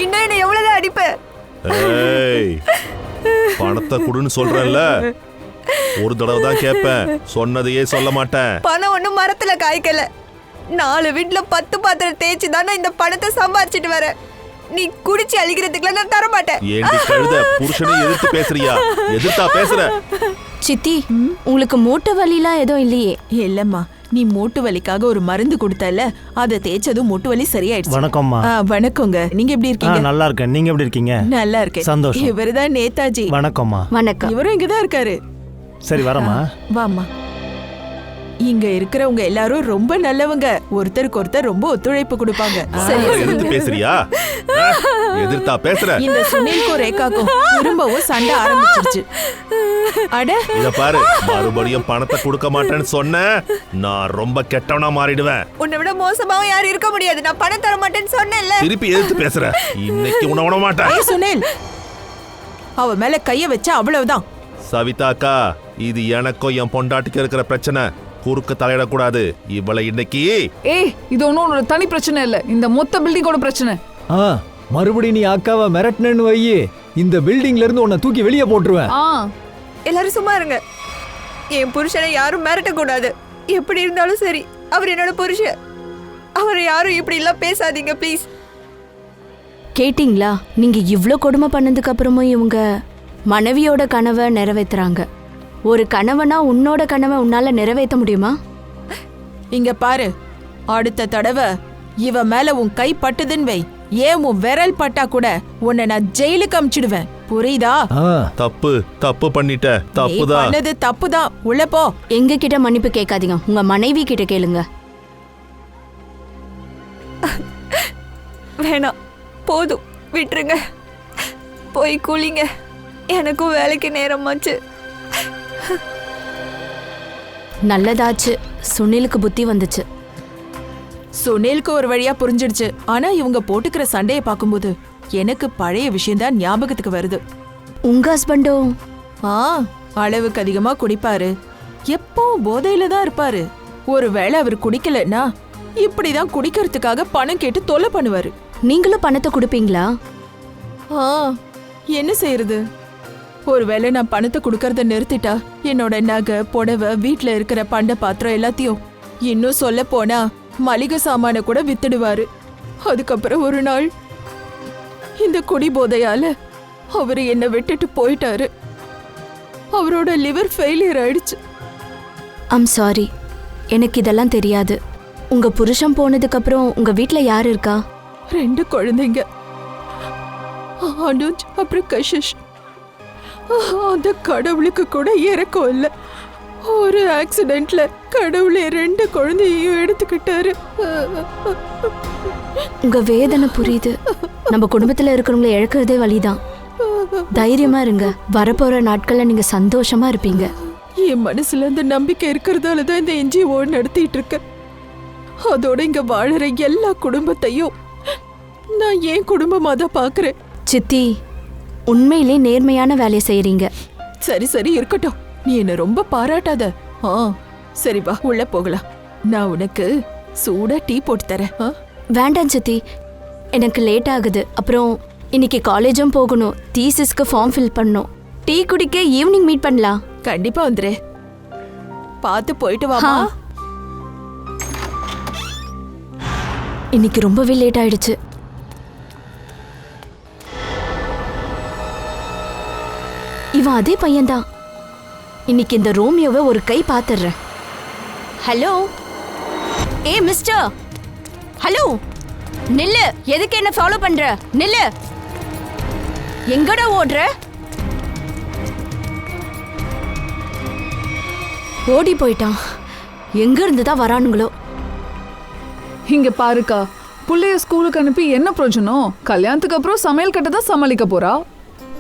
இன்னும் என்ன எவ்வளவுதான் அடிப்ப? பணத்தை குடுன்னு சொல்றேன்ல, ஒரு தடவை தான் கேட்பேன், சொன்னதையே சொல்ல மாட்டேன். பணம் ஒண்ணும் மரத்துல காய்க்கல. 4 வீட்டுல 10 பாத்திரம் தேய்ச்சி தானே இந்த பணத்தை சம்பாதிச்சிட்டு வர. நீ குடிச்சு அழிக்கிறதுக்குலாம் நான் தர மாட்டேன். ஏண்டி கழுத, புருஷனை எதிர்த்து பேசுறியா? எதிர்த்தா பேசுற? சித்தி, உங்களுக்கு மூட்டு வலிலாம் எதுவும் இல்லையே? இல்லம்மா, நீ மூட்டு வலிக்காக ஒரு மருந்து கொடுத்தல, அதை தேய்ச்சதும் மூட்டு வலி சரியாயிடுச்சு. வணக்கம்மா. வணக்கங்க. நீங்க எப்படி இருக்கீங்க? நல்லா இருக்கேன். நீங்க எப்படி இருக்கீங்க? நல்லா இருக்கேன். சந்தோஷம். இவருதான் நேதாஜி. வணக்கம்மா. வணக்கம். இவரும் இங்கதான் இருக்காரு. சரி வரமா. வாமா. இங்க இருக்கிறவங்க எல்லாரும் ரொம்ப நல்லவங்க. ஒருத்தருக்கு ஒருத்தர் ரொம்ப ஒத்துழைப்பு கொடுப்பாங்க. எதிர்த்து பேசுறியா? எதிர்த்தா பேசுற? இந்த சுனில்க்கும் ரேகாக்கும் திரும்பவும் சண்டை ஆரம்பிச்சிருச்சு. அட இத பாரு, மறுபடியும் பணத்தை கொடுக்க மாட்டேன்னு சொன்ன, நான் ரொம்ப கெட்டவனா மாறிடுவேன். உன்னை விட மோசமாவும் யாரும் இருக்க முடியாது. நான் பணம் தர மாட்டேன்னு சொன்னேன்ல. திருப்பி எதிர்த்து பேசுற? இன்னைக்கு உன்னை விட மாட்டேன். சுனில், அவ மேல கைய வச்சா அவ்வளவுதான். சவிதா அக்கா, இது எனக்கும் என் பொண்டாட்டிக்கு இருக்கிற பிரச்சனை. குறுக்க தலையிடக்கூடாது. இவளை இன்னைக்கு இது ஒன்னும் உன்னோட தனி பிரச்சனை இல்ல, இந்த மொத்த பில்டிங்கோட பிரச்சனை. மறுபடியும் நீ அக்காவை மிரட்டினு வை, இந்த பில்டிங்ல இருந்து உன்னை தூக்கி வெளியே போட்டுருவேன். எல்லாரும் சும்மா இருங்க. என் புருஷனை யாரும் மிரட்ட கூடாது. எப்படி இருந்தாலும் சரி, அவர் என்னோட புருஷன். அவரை யாரும் இப்படி எல்லாம் பேசாதீங்க ப்ளீஸ். கேட்டிங்களா? நீங்க இவ்ளோ கொடுமை பண்ணதுக்கு அப்புறமும் இவங்க மனைவியோட கனவை நிறைவேத்துறாங்க. ஒரு கனவனா உன்னோட கனவை உன்னால நிறைவேற்ற முடியுமா? இங்க பாரு, அடுத்த தடவை இவ மேல உன் கை பட்டுதுன்னு வை, ஏன் உன் விரல் பட்டா கூட உன்னை நான் ஜெயிலுக்கு அமிச்சிடுவேன். புரியுதா? தப்பு பண்ணிட்ட. தப்புதான். பண்ணது தப்புதான். உள்ள போ. எங்க கிட்ட மன்னிப்பு கேட்காதீங்க, உங்க மனைவி கிட்ட கேளுங்க. வேணாம், போதும், விட்டுருங்க. போய் கூலிங்க. எனக்கும் வேலைக்கு நேரமாச்சு. நல்லதாச்சு, சுனிலுக்கு புத்தி வந்துச்சு. சுனிலுக்கு ஒரு வழியா புரிஞ்சிடுச்சு. ஆனா இவங்க போட்டுக்கிற சண்டையை பார்க்கும்போது எனக்கு பழைய விஷயம்தான் ஞாபகத்துக்கு வருது. உங்க ஹஸ்பண்டும் அளவுக்கு அதிகமா குடிப்பாரு. எப்பவும் போதையில தான் இருப்பாரு. ஒருவேளை அவர் குடிக்கலன்னா இப்படிதான் குடிக்கிறதுக்காக பணம் கேட்டு தொல்லை பண்ணுவாரு. நீங்களும் பணத்தை கொடுப்பீங்களா? என்ன செய்யறது? ஒருவேளை நான் பணத்தை கொடுக்கறத நிறுத்திட்டா என்னோட நகை, புடவை, வீட்டுல இருக்கிற பண்ட பாத்திரம் எல்லாத்தையும், இன்னும் சொல்ல போனா மளிகை சாமான கூட வித்துடுவாரு. அதுக்கப்புறம் ஒரு நாள் இந்த குடி போதையால அவரு என்ன விட்டுட்டு போயிட்டாரு. அவரோட லிவர் ஃபெயிலியர் ஆயிடுச்சு. ஐம் சாரி, எனக்கு இதெல்லாம் தெரியாது. உங்க புருஷன் போனதுக்கு அப்புறம் உங்க வீட்ல யாரு இருக்கா? 2 குழந்தைங்க, அனுஜ் அப்புறம் கஷிஷ். அந்த கடவுளுக்கு கூட இறக்கம் இல்ல. ஒரு ஆக்சிடென்ட்ல கடவுளே 2 குழந்தையையும் எடுத்துக்கிட்டாரு. உங்க வேதனை புரியுது. நம்ம குடும்பத்துல இருக்கிறவங்களை இழக்கிறதே வலிதான். தைரியமா இருங்க, வரப்போற நாட்கள்ல நீங்க சந்தோஷமா இருப்பீங்க. என் மனசுல அந்த நம்பிக்கை இருக்கிறதாலதான் இந்த NGO நடத்திட்டு இருக்கேன். அதோட இங்க வாழற எல்லா குடும்பத்தையும் நான் என் குடும்பமா தான் பாக்குறேன். சித்தி, உண்மையிலே நேர்மையான வேலையை செய்யறீங்க. சரி சரி இருக்கட்டும், நீ என்ன ரொம்ப பாராட்டாத. சரி வா, உள்ள போகலாம். நான் உனக்கு சூடா டீ போட்டு தரேன். வேண்டாம் சித்தி, எனக்கு லேட் ஆகுது. அப்புறம் இன்னைக்கு காலேஜும் போகணும், தீசிஸ்க்கு ஃபார்ம் ஃபில் பண்ணணும். டீ குடிக்க ஈவினிங் மீட் பண்ணலாம். கண்டிப்பா வந்துரு. பார்த்து போயிட்டு வாமா. இன்னைக்கு ரொம்பவே லேட் ஆயிடுச்சு. இவன் அதே பையன்தான். இன்னைக்கு இந்த ரோமியோவை ஒரு கை பாத்துறேன். ஹலோ, ஏ மிஸ்டர், ஹலோ, நில்லு. எதுக்கு என்ன ஃபாலோ பண்ற? நில்லு. எங்கடா ஓடுற? ஓடி போயிட்டான். எங்க இருந்து தான் வரானுங்களோ. இங்க பாருக்கா, புள்ளைய ஸ்கூலுக்கு அனுப்பி என்ன பிரயோஜனம்? கல்யாணத்துக்கு அப்புறம் சமையல் கட்ட தான் சமாளிக்க போறா.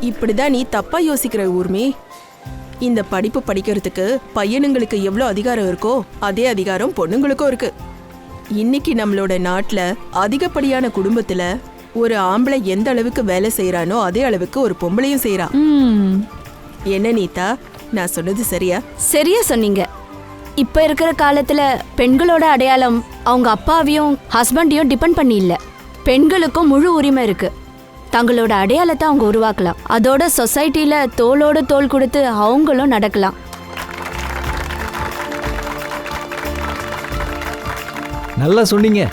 இப்படிதான் நீ தப்பா யோசிக்கிற ஊர்மி. இந்த படிப்பு படிக்கிறதுக்கு பையனுங்களுக்கு எவ்வளோ அதிகாரம் இருக்கோ அதே அதிகாரம் பொண்ணுங்களுக்கும் இருக்கு. இன்னைக்கு நம்மளோட நாட்டுல அதிகப்படியான குடும்பத்துல ஒரு ஆம்பளை எந்த அளவுக்கு வேலை செய்யறானோ அதே அளவுக்கு ஒரு பொம்பளையும் செய்யறா. என்ன நீதா, நான் சொன்னது சரியா? சரியா சொன்னீங்க. இப்ப இருக்கிற காலத்துல பெண்களோட அடையாளம் அவங்க அப்பாவையும் ஹஸ்பண்டையும் டிபெண்ட் பண்ணி இல்ல, பெண்களுக்கும் முழு உரிமை இருக்கு. தங்களோட அடையாளத்தை அவங்க உருவாக்கலாம். அதோட சொசைட்டில தோளோட தோள் கொடுத்து அவங்களும் நடக்கலாம். நல்லா சொன்னீங்க.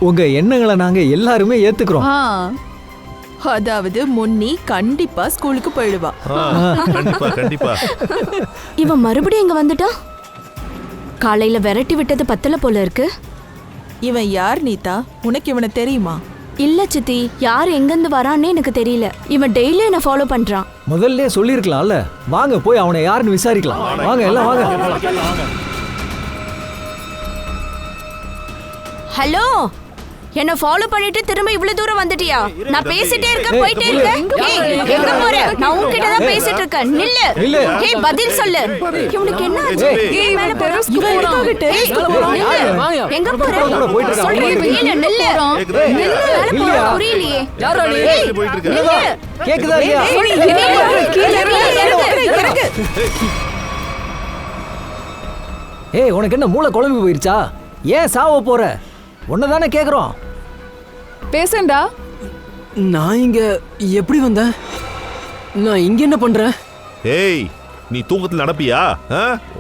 உங்க எண்ணங்களை நாங்க எல்லாருமே ஏத்துக்கிறோம். அதாவது முன்னி கண்டிப்பா ஸ்கூலுக்கு போயிடுவா. கண்டிப்பா கண்டிப்பா. இவன் மறுபடியும் இங்க வந்துட்டா? காலையில விரட்டி விட்டது பத்தல போல இருக்கு. இவன் யார் நீதா? உனக்கு இவனை தெரியுமா? இல்ல சித்தி, யார் எங்கிருந்து வரான்னு எனக்கு தெரியல. இவன் டெய்லி என்ன ஃபாலோ பண்றான். முதல்ல சொல்லிருக்கலாம்ல. வாங்க போய் அவனை யாருன்னு விசாரிக்கலாம். வாங்க எல்லாம் வாங்க. ஹலோ, என்ன ஃபாலோ பண்ணிட்டு திரும்ப இவ்வளவு தூரம் வந்துட்டியா? நான் பேசிட்டே இருக்கேன், போயிட்டே இருக்கேன். ஏய், எங்க போற? நான் உன்கிட்ட தான் பேசிட்டு இருக்கேன். நில்லு. ஏய், பதில் சொல்லு. இவனுக்கு என்ன ஆச்சு? ஏய், மேல போறா. இவன் எதுக்காக terrace ல போறான்? எங்க போற? சொல்லு, நில்லு. மேல போறா, புரியலையே. ஏய், நில்லு. கேக்குதா இல்லையா? ஏய், உனக்கு என்ன மூளை குழம்பு போயிருச்சா? ஏன் சாவ போற? உன்னதானே கேக்குறோம். பேசண்டா. நான் இங்க எப்படி வந்தேன்? நான் இங்க என்ன பண்றேன்? ஏய், நீ தூக்கத்துல நடப்பியா?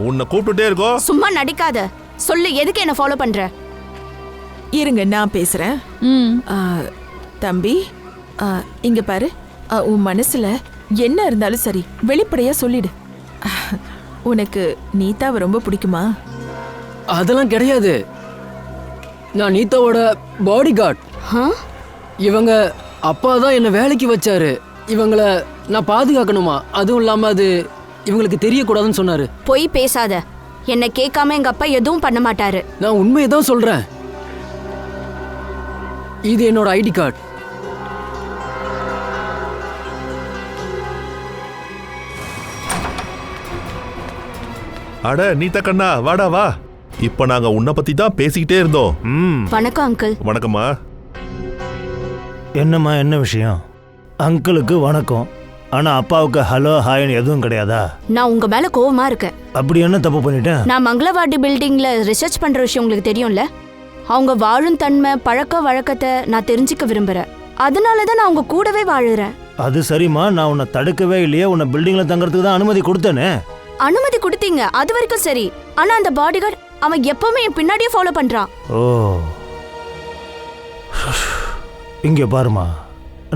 உன்னை கூப்பிட்டுட்டே இருக்கோ. சும்மா நடிக்காத. சொல்லு, எதுக்கு என்ன ஃபாலோ பண்ற? இருங்க, நான் பேசுறேன். தம்பி, இங்க பாரு. உன் மனசுல என்ன இருந்தாலும் சரி, வெளிப்படையா சொல்லிடு. உனக்கு நீதாவை ரொம்ப பிடிக்குமா? அதெல்லாம் கிடையாது. நான் நீதாவோட பாடி கார்டு. இவங்க அப்பா தான் என்ன வேலைக்கு வச்சாரு. இவங்கள நான் பாதுகாக்கணுமா? அதுவும் இல்லாம அது இவங்களுக்கு தெரியக்கூடாதுன்னு சொன்னாரு. போய் பேசாத. என்ன கேட்காம எங்க அப்பா எதுவும் பண்ண மாட்டாரு. நான் உண்மையை தான் சொல்றேன். இது என்னோட ஐடி கார்டு. அட நீதா கண்ணா, வாடா வா. இப்ப நாங்க உன்னை பத்தி தான் பேசிக்கிட்டே இருந்தோம். வணக்கம் அங்கிள். வணக்கம்மா. என்னம்மா, என்ன விஷயம்? அங்கிளுக்கு வணக்கம், ஆனா அப்பாவுக்கு ஹலோ ஹாய்னு எதுவும் கிடையாதா? நான் உங்க மேல கோவமா இருக்கேன். அப்படி என்ன தப்பு பண்ணிட்டேன்? நான் மங்களவாடி பில்டிங்ல ரிசர்ச் பண்ற விஷயம் உங்களுக்கு தெரியும்ல. அவங்க வாழும் தன்மை, பழக்க வழக்கத்தை நான் தெரிஞ்சுக்க விரும்புறேன். அதனாலதான் நான் உங்க கூடவே வாழுறேன். அது சரிம்மா, நான் உன்னை தடுக்கவே இல்லையே. உன்னை பில்டிங்ல தங்கறதுக்கு தான் அனுமதி கொடுத்தேனே. அனுமதி கொடுத்தீங்க, அது வரைக்கும் சரி. ஆனா அந்த பாடிகார்டு அவன் எப்பவுமே என் பின்னாடியே ஃபாலோ பண்றான். ஓ, இங்க பாருமா,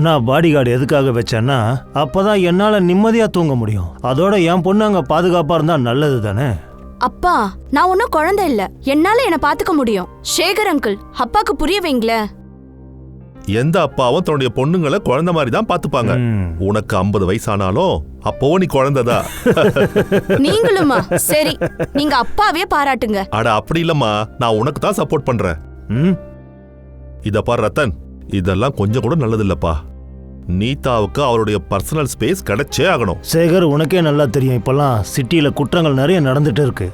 நான் பாடி கார்டு எதுக்காக வச்சேன்னா அப்பதான் என்னால நிம்மதியா தூங்க முடியும். அதோட என் பொண்ணு அங்க பாதுகாப்பா இருந்தா நல்லது தானே. அப்பா, நான் ஒன்னும் குழந்தை இல்ல, என்னால என்ன பாத்துக்க முடியும். சேகர் அங்கிள், அப்பாக்கு புரிய வைங்களேன். எந்த அப்பாவும் தன்னுடைய பொண்ணுங்களை குழந்தை மாதிரி தான் பாத்துப்பாங்க. உனக்கு 50 வயசானாலும் அப்போ நீ குழந்தைதா. நீங்களுமா? சரி, நீங்க அப்பாவே பாராட்டுங்க. அட அப்படி இல்லம்மா, நான் உனக்கு தான் சப்போர்ட் பண்றேன். இத பாரு ரத்தன், இதெல்லாம் கொஞ்சம் கூட நல்லது இல்லப்பா. நீதாவுக்கு அவருடைய பர்சனல் ஸ்பேஸ் கிடைச்சே ஆகணும். சேகர், உனக்கே நல்லா தெரியும், இப்பெல்லாம் சிட்டியில குற்றங்கள் நிறைய நடந்துட்டு இருக்கு.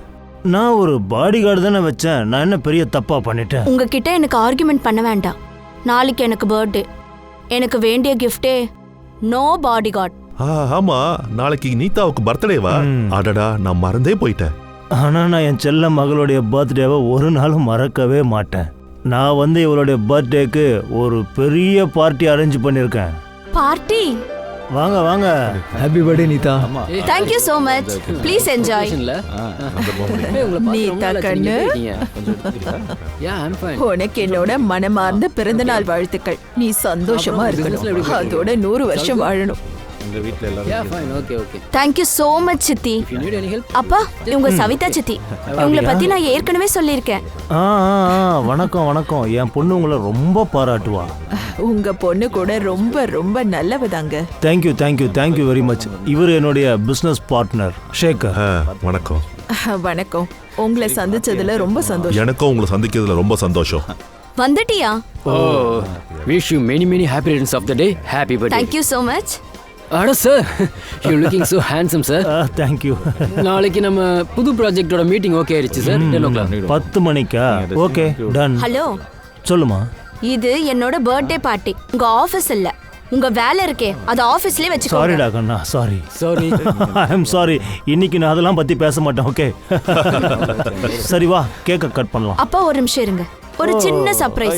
நான் ஒரு பாடி கார்டு தானே வச்சேன். நான் என்ன பெரிய தப்பா பண்ணிட்டேன்? உங்ககிட்ட எனக்கு ஆர்குமெண்ட் பண்ண வேண்டாம். நாளைக்கு எனக்கு பர்த்டே. எனக்கு வேண்டிய கிஃப்டே நோ பாடி கார்டு. ஆமா, நாளைக்கு நீதாவுக்கு பர்த்டேவா? அடடா, நான் மறந்தே போயிட்டேன். ஆனா நான் என் செல்ல மகளுடைய பர்த்டேவை ஒரு நாளும் மறக்கவே மாட்டேன். நான் இவளுடைய பர்த்டேக்கு ஒரு பெரிய பார்ட்டி அரேஞ்ச் பண்ணிருக்கேன். பார்ட்டி? வாங்க வாங்க. ஹாப்பி பர்த்டே நீதா. Thank you so much. Please enjoy. நீதா கண்ணு, உனக்கு என்னோட மனமார்ந்த பிறந்த நாள் வாழ்த்துக்கள். நீ சந்தோஷமா இருக்கணும், அதோட 100 வருஷம் வாழணும். Thank you so much சித்தி. அப்பா, இவங்க சவிதா சித்தி. உங்களை பத்தி நான் ஏற்கனவே சொல்லியிருக்கேன். வணக்கம் வணக்கம். என் பொண்ணு உங்களை ரொம்ப பாராட்டுவா. உங்க பொண்ணு கூட ரொம்ப ரொம்ப நல்லவதாங்க. Thank you thank you thank you very much. இவர் என்னுடைய பிசினஸ் பார்ட்னர் சேகர். வணக்கம். வணக்கம். உங்களை சந்திச்சதுல ரொம்ப சந்தோஷம். எனக்கும் உங்களை சந்திக்கிறதுல ரொம்ப சந்தோஷம். வந்துட்டியா? Wish you many many happy returns of the day. Happy birthday. Thank you so much. அட sir, you looking so handsome sir. Thank you. நாளைக்கு நம்ம புது ப்ராஜெக்ட்டோட மீட்டிங் ஓகே ஆயிடுச்சு சார். 10 o'clock. 10 மணிக்கா? Okay done. ஹலோ, சொல்லுமா. இது என்னோட பர்த்டே பார்ட்டி. உங்க ஆபீஸ் இல்ல, உங்க வேலை இருக்கே அது ஆபீஸ்லயே வெச்சுக்கோங்க. சாரிடா கண்ணா, சாரி. I am sorry. இன்னைக்கு நான் அதெல்லாம் பத்தி பேச மாட்டேன். ஓகே சரி, வா கேக்க கட் பண்ணலாம். அப்பா ஒரு நிமிஷம் இருங்க, ஒரு சின்ன சர்ப்ரைஸ்.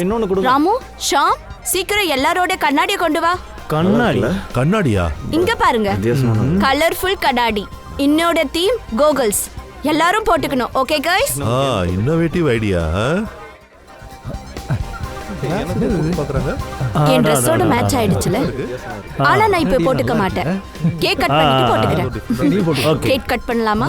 ராமு, ஷாம், சீக்கிரம் எல்லாரோட கண்ணாடியை கொண்டு வா. கண்ணாடி கண்ணாடியா? இங்க பாருங்க, கலர்ஃபுல் கண்ணாடி. இன்னோட தீம் கோகல்ஸ். எல்லாரும் போட்டுக்கணும். Okay guys? Innovative idea. என் ட்ரெஸ்ஸோட மேட்ச் ஆயிடுச்சுல. ஆனா நான் இப்ப போட்டுக்க மாட்டேன். கேக் கட் பண்ணிட்டு போட்டுக்கிறேன். கேக் கட் பண்ணலாமா?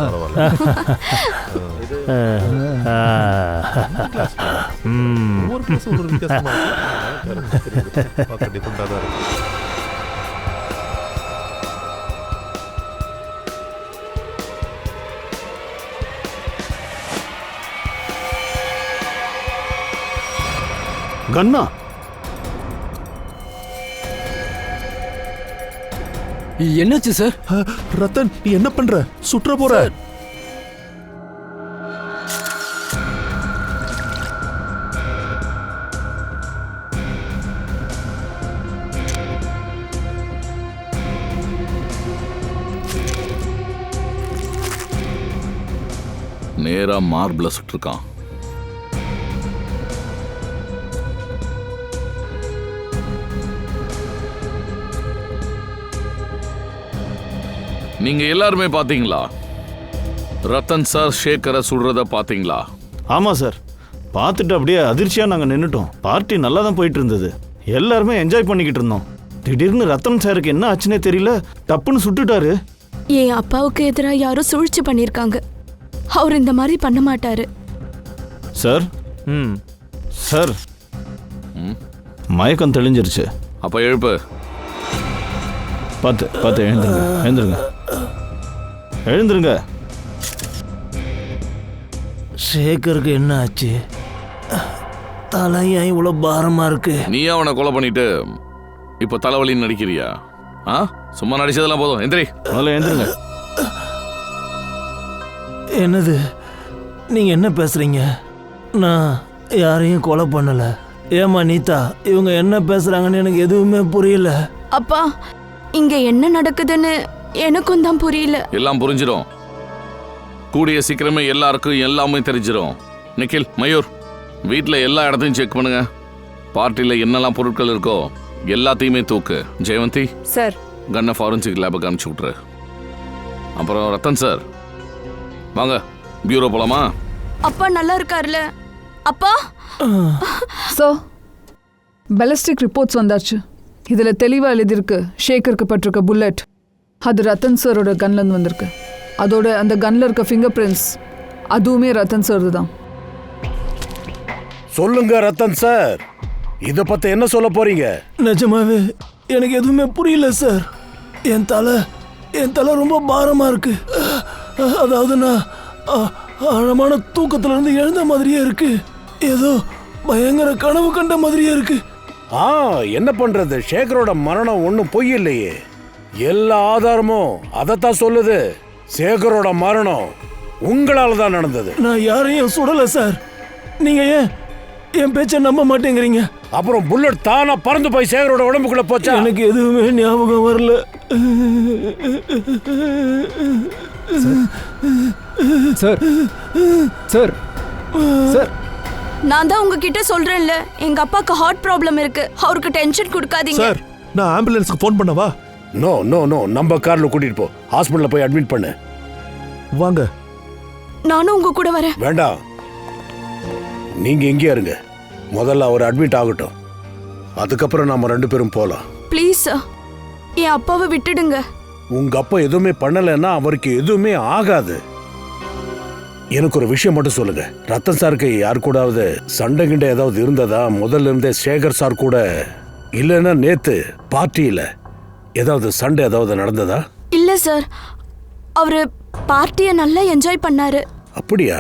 கண்ணா, என்னாச்சு சார்? ரத்தன், நீ என்ன பண்ற? சுற்ற போற? நேரா மார்பிள சுட்டிருக்கான். நீங்க எல்லாருமே பாத்தீங்களா? ரத்தன் சார் ஷேக்கரை சுடுறத பாத்தீங்களா? ஆமா சார், பார்த்துட்டு அப்படியே அதிர்ச்சியா நாங்க நின்னுட்டோம். பார்ட்டி நல்லா தான் போயிட்டு இருந்தது, எல்லாருமே என்ஜாய் பண்ணிக்கிட்டு இருந்தோம். திடீர்னு ரத்தன் சாருக்கு என்ன ஆச்சுன்னே தெரியல, டப்புன்னு சுட்டுட்டாரு. என் அப்பாவுக்கு எதிராக யாரோ சூழ்ச்சி பண்ணிருக்காங்க. அவர் இந்த மாதிரி பண்ண மாட்டாரு. சார் சார் மயக்கம் தெளிஞ்சிருச்சு. அப்ப எழுப்பு. பார்த்து பார்த்து எழுந்துருங்க, எழுந்துருங்க, எழுந்துருங்க. சேகருக்கு என்ன ஆச்சு? தலையா இவ்வளோ பாரமா இருக்கு. நீ அவனை கொலை பண்ணிட்டு இப்ப தலைவலின்னு நடிக்கிறியா? சும்மா நடிச்சதெல்லாம் போதும். எந்திரி, முதல்ல எழுந்துருங்க. என்னது நீங்க என்ன பேசுறீங்க? நான் யாரையும் கொலை பண்ணல. ஏமா நீதா, இவங்க என்ன பேசுறாங்கன்னு எனக்கு எதுவுமே புரியல. அப்பா, இங்க என்ன நடக்குதுன்னு எனக்கும் தான் புரியல. எல்லாம் புரிஞ்சிடும். கூடிய சீக்கிரமே எல்லாருக்கும் எல்லாமே தெரிஞ்சிடும். நிக்கில், மயூர், வீட்டில் எல்லா இடத்தையும் செக் பண்ணுங்க. பார்ட்டியில் என்னெல்லாம் பொருட்கள் இருக்கோ எல்லாத்தையுமே தூக்கு. ஜெயவந்தி சார், கன்னை ஃபாரன்சிக் லேபுக்கு அனுப்பிச்சு விட்ரு. அப்புறம் ரத்தன் சார், வாங்க பியூரோ போலாமா? அப்பா நல்லா இருக்காருல்ல? அப்பா சார், பாலிஸ்டிக் ரிப்போர்ட்ஸ் வந்தாச்சு. இதுல தெளிவா எழுதியிருக்கு, ஷேக்கருக்கு பட்டிருக்க புல்லட் அது ரத்தன் சாரோட கன்ல இருந்து வந்திருக்கு. அதோட அந்த கன்ல இருக்க ஃபிங்கர் பிரிண்ட்ஸ் அதுவுமே ரத்தன் சார் தான். சொல்லுங்க ரத்தன் சார், இத பத்தி என்ன சொல்ல போறீங்க? நிஜமாவே எனக்கு எதுவுமே புரியல சார். என் தலை ரொம்ப பாரமா இருக்கு. அதாவது நான் ஆழமான தூக்கத்துல இருந்து எழுந்த மாதிரியே இருக்கு. ஏதோ பயங்கர கனவு கண்ட மாதிரியே இருக்கு. என்ன பண்றது, சேகரோட மரணம் ஒன்னும் பொய் இல்லையே. எல்லா ஆதாரமும் அதத்தான் சொல்லுது. சேகரோட மரணம் உங்களால தான் நடந்தது. நான் யாரையும் சுடல சார். நீங்க ஏன் என் பேச்ச நம்ப மாட்டேங்கிறீங்க? அப்புறம் புல்லட் தானா பறந்து போய் சேகரோட உடம்புக்குள்ள போச்சா? எனக்கு எதுவுமே ஞாபகம் வரல. சார் சார் சார், நான் தான் உங்ககிட்ட சொல்றேன்ல, எங்க அப்பாக்கு ஹார்ட் ப்ராப்ளம் இருக்கு. அவருக்கு டென்ஷன் கொடுக்காதீங்க. சார், நான் ஆம்புலன்ஸ்க்கு ஃபோன் பண்ணவா? நோ நோ நோ, நம்ம கார்ல கூட்டிட்டு போ. ஹாஸ்பிடல்ல போய் அட்மிட் பண்ணு. வாங்க. நானும் உங்க கூட வரேன். வேண்டாம், நீங்க இங்கே இருங்க. முதல்ல அவர் அட்மிட் ஆகட்டும், அதுக்கப்புறம் நாம 2 பேரும் போலாம். ப்ளீஸ் சார், என் அப்பாவை விட்டுடுங்க. உங்க அப்பா எதுவுமே பண்ணலைன்னா அவருக்கு எதுவுமே ஆகாது. எனக்கு ஒரு விஷயம் மட்டும் சொல்லுங்க, ரத்தன் சாருக்கு யாரு கூடாவது சண்டை கிண்டை ஏதாவது இருந்ததா? முதல்ல இருந்தே சேகர் சார் கூட, இல்லைன்னா நேத்து பார்ட்டியில ஏதாவது சண்டை ஏதாவது நடந்ததா? இல்ல சார், அவரு பார்ட்டியை நல்லா என்ஜாய் பண்ணாரு. அப்படியா?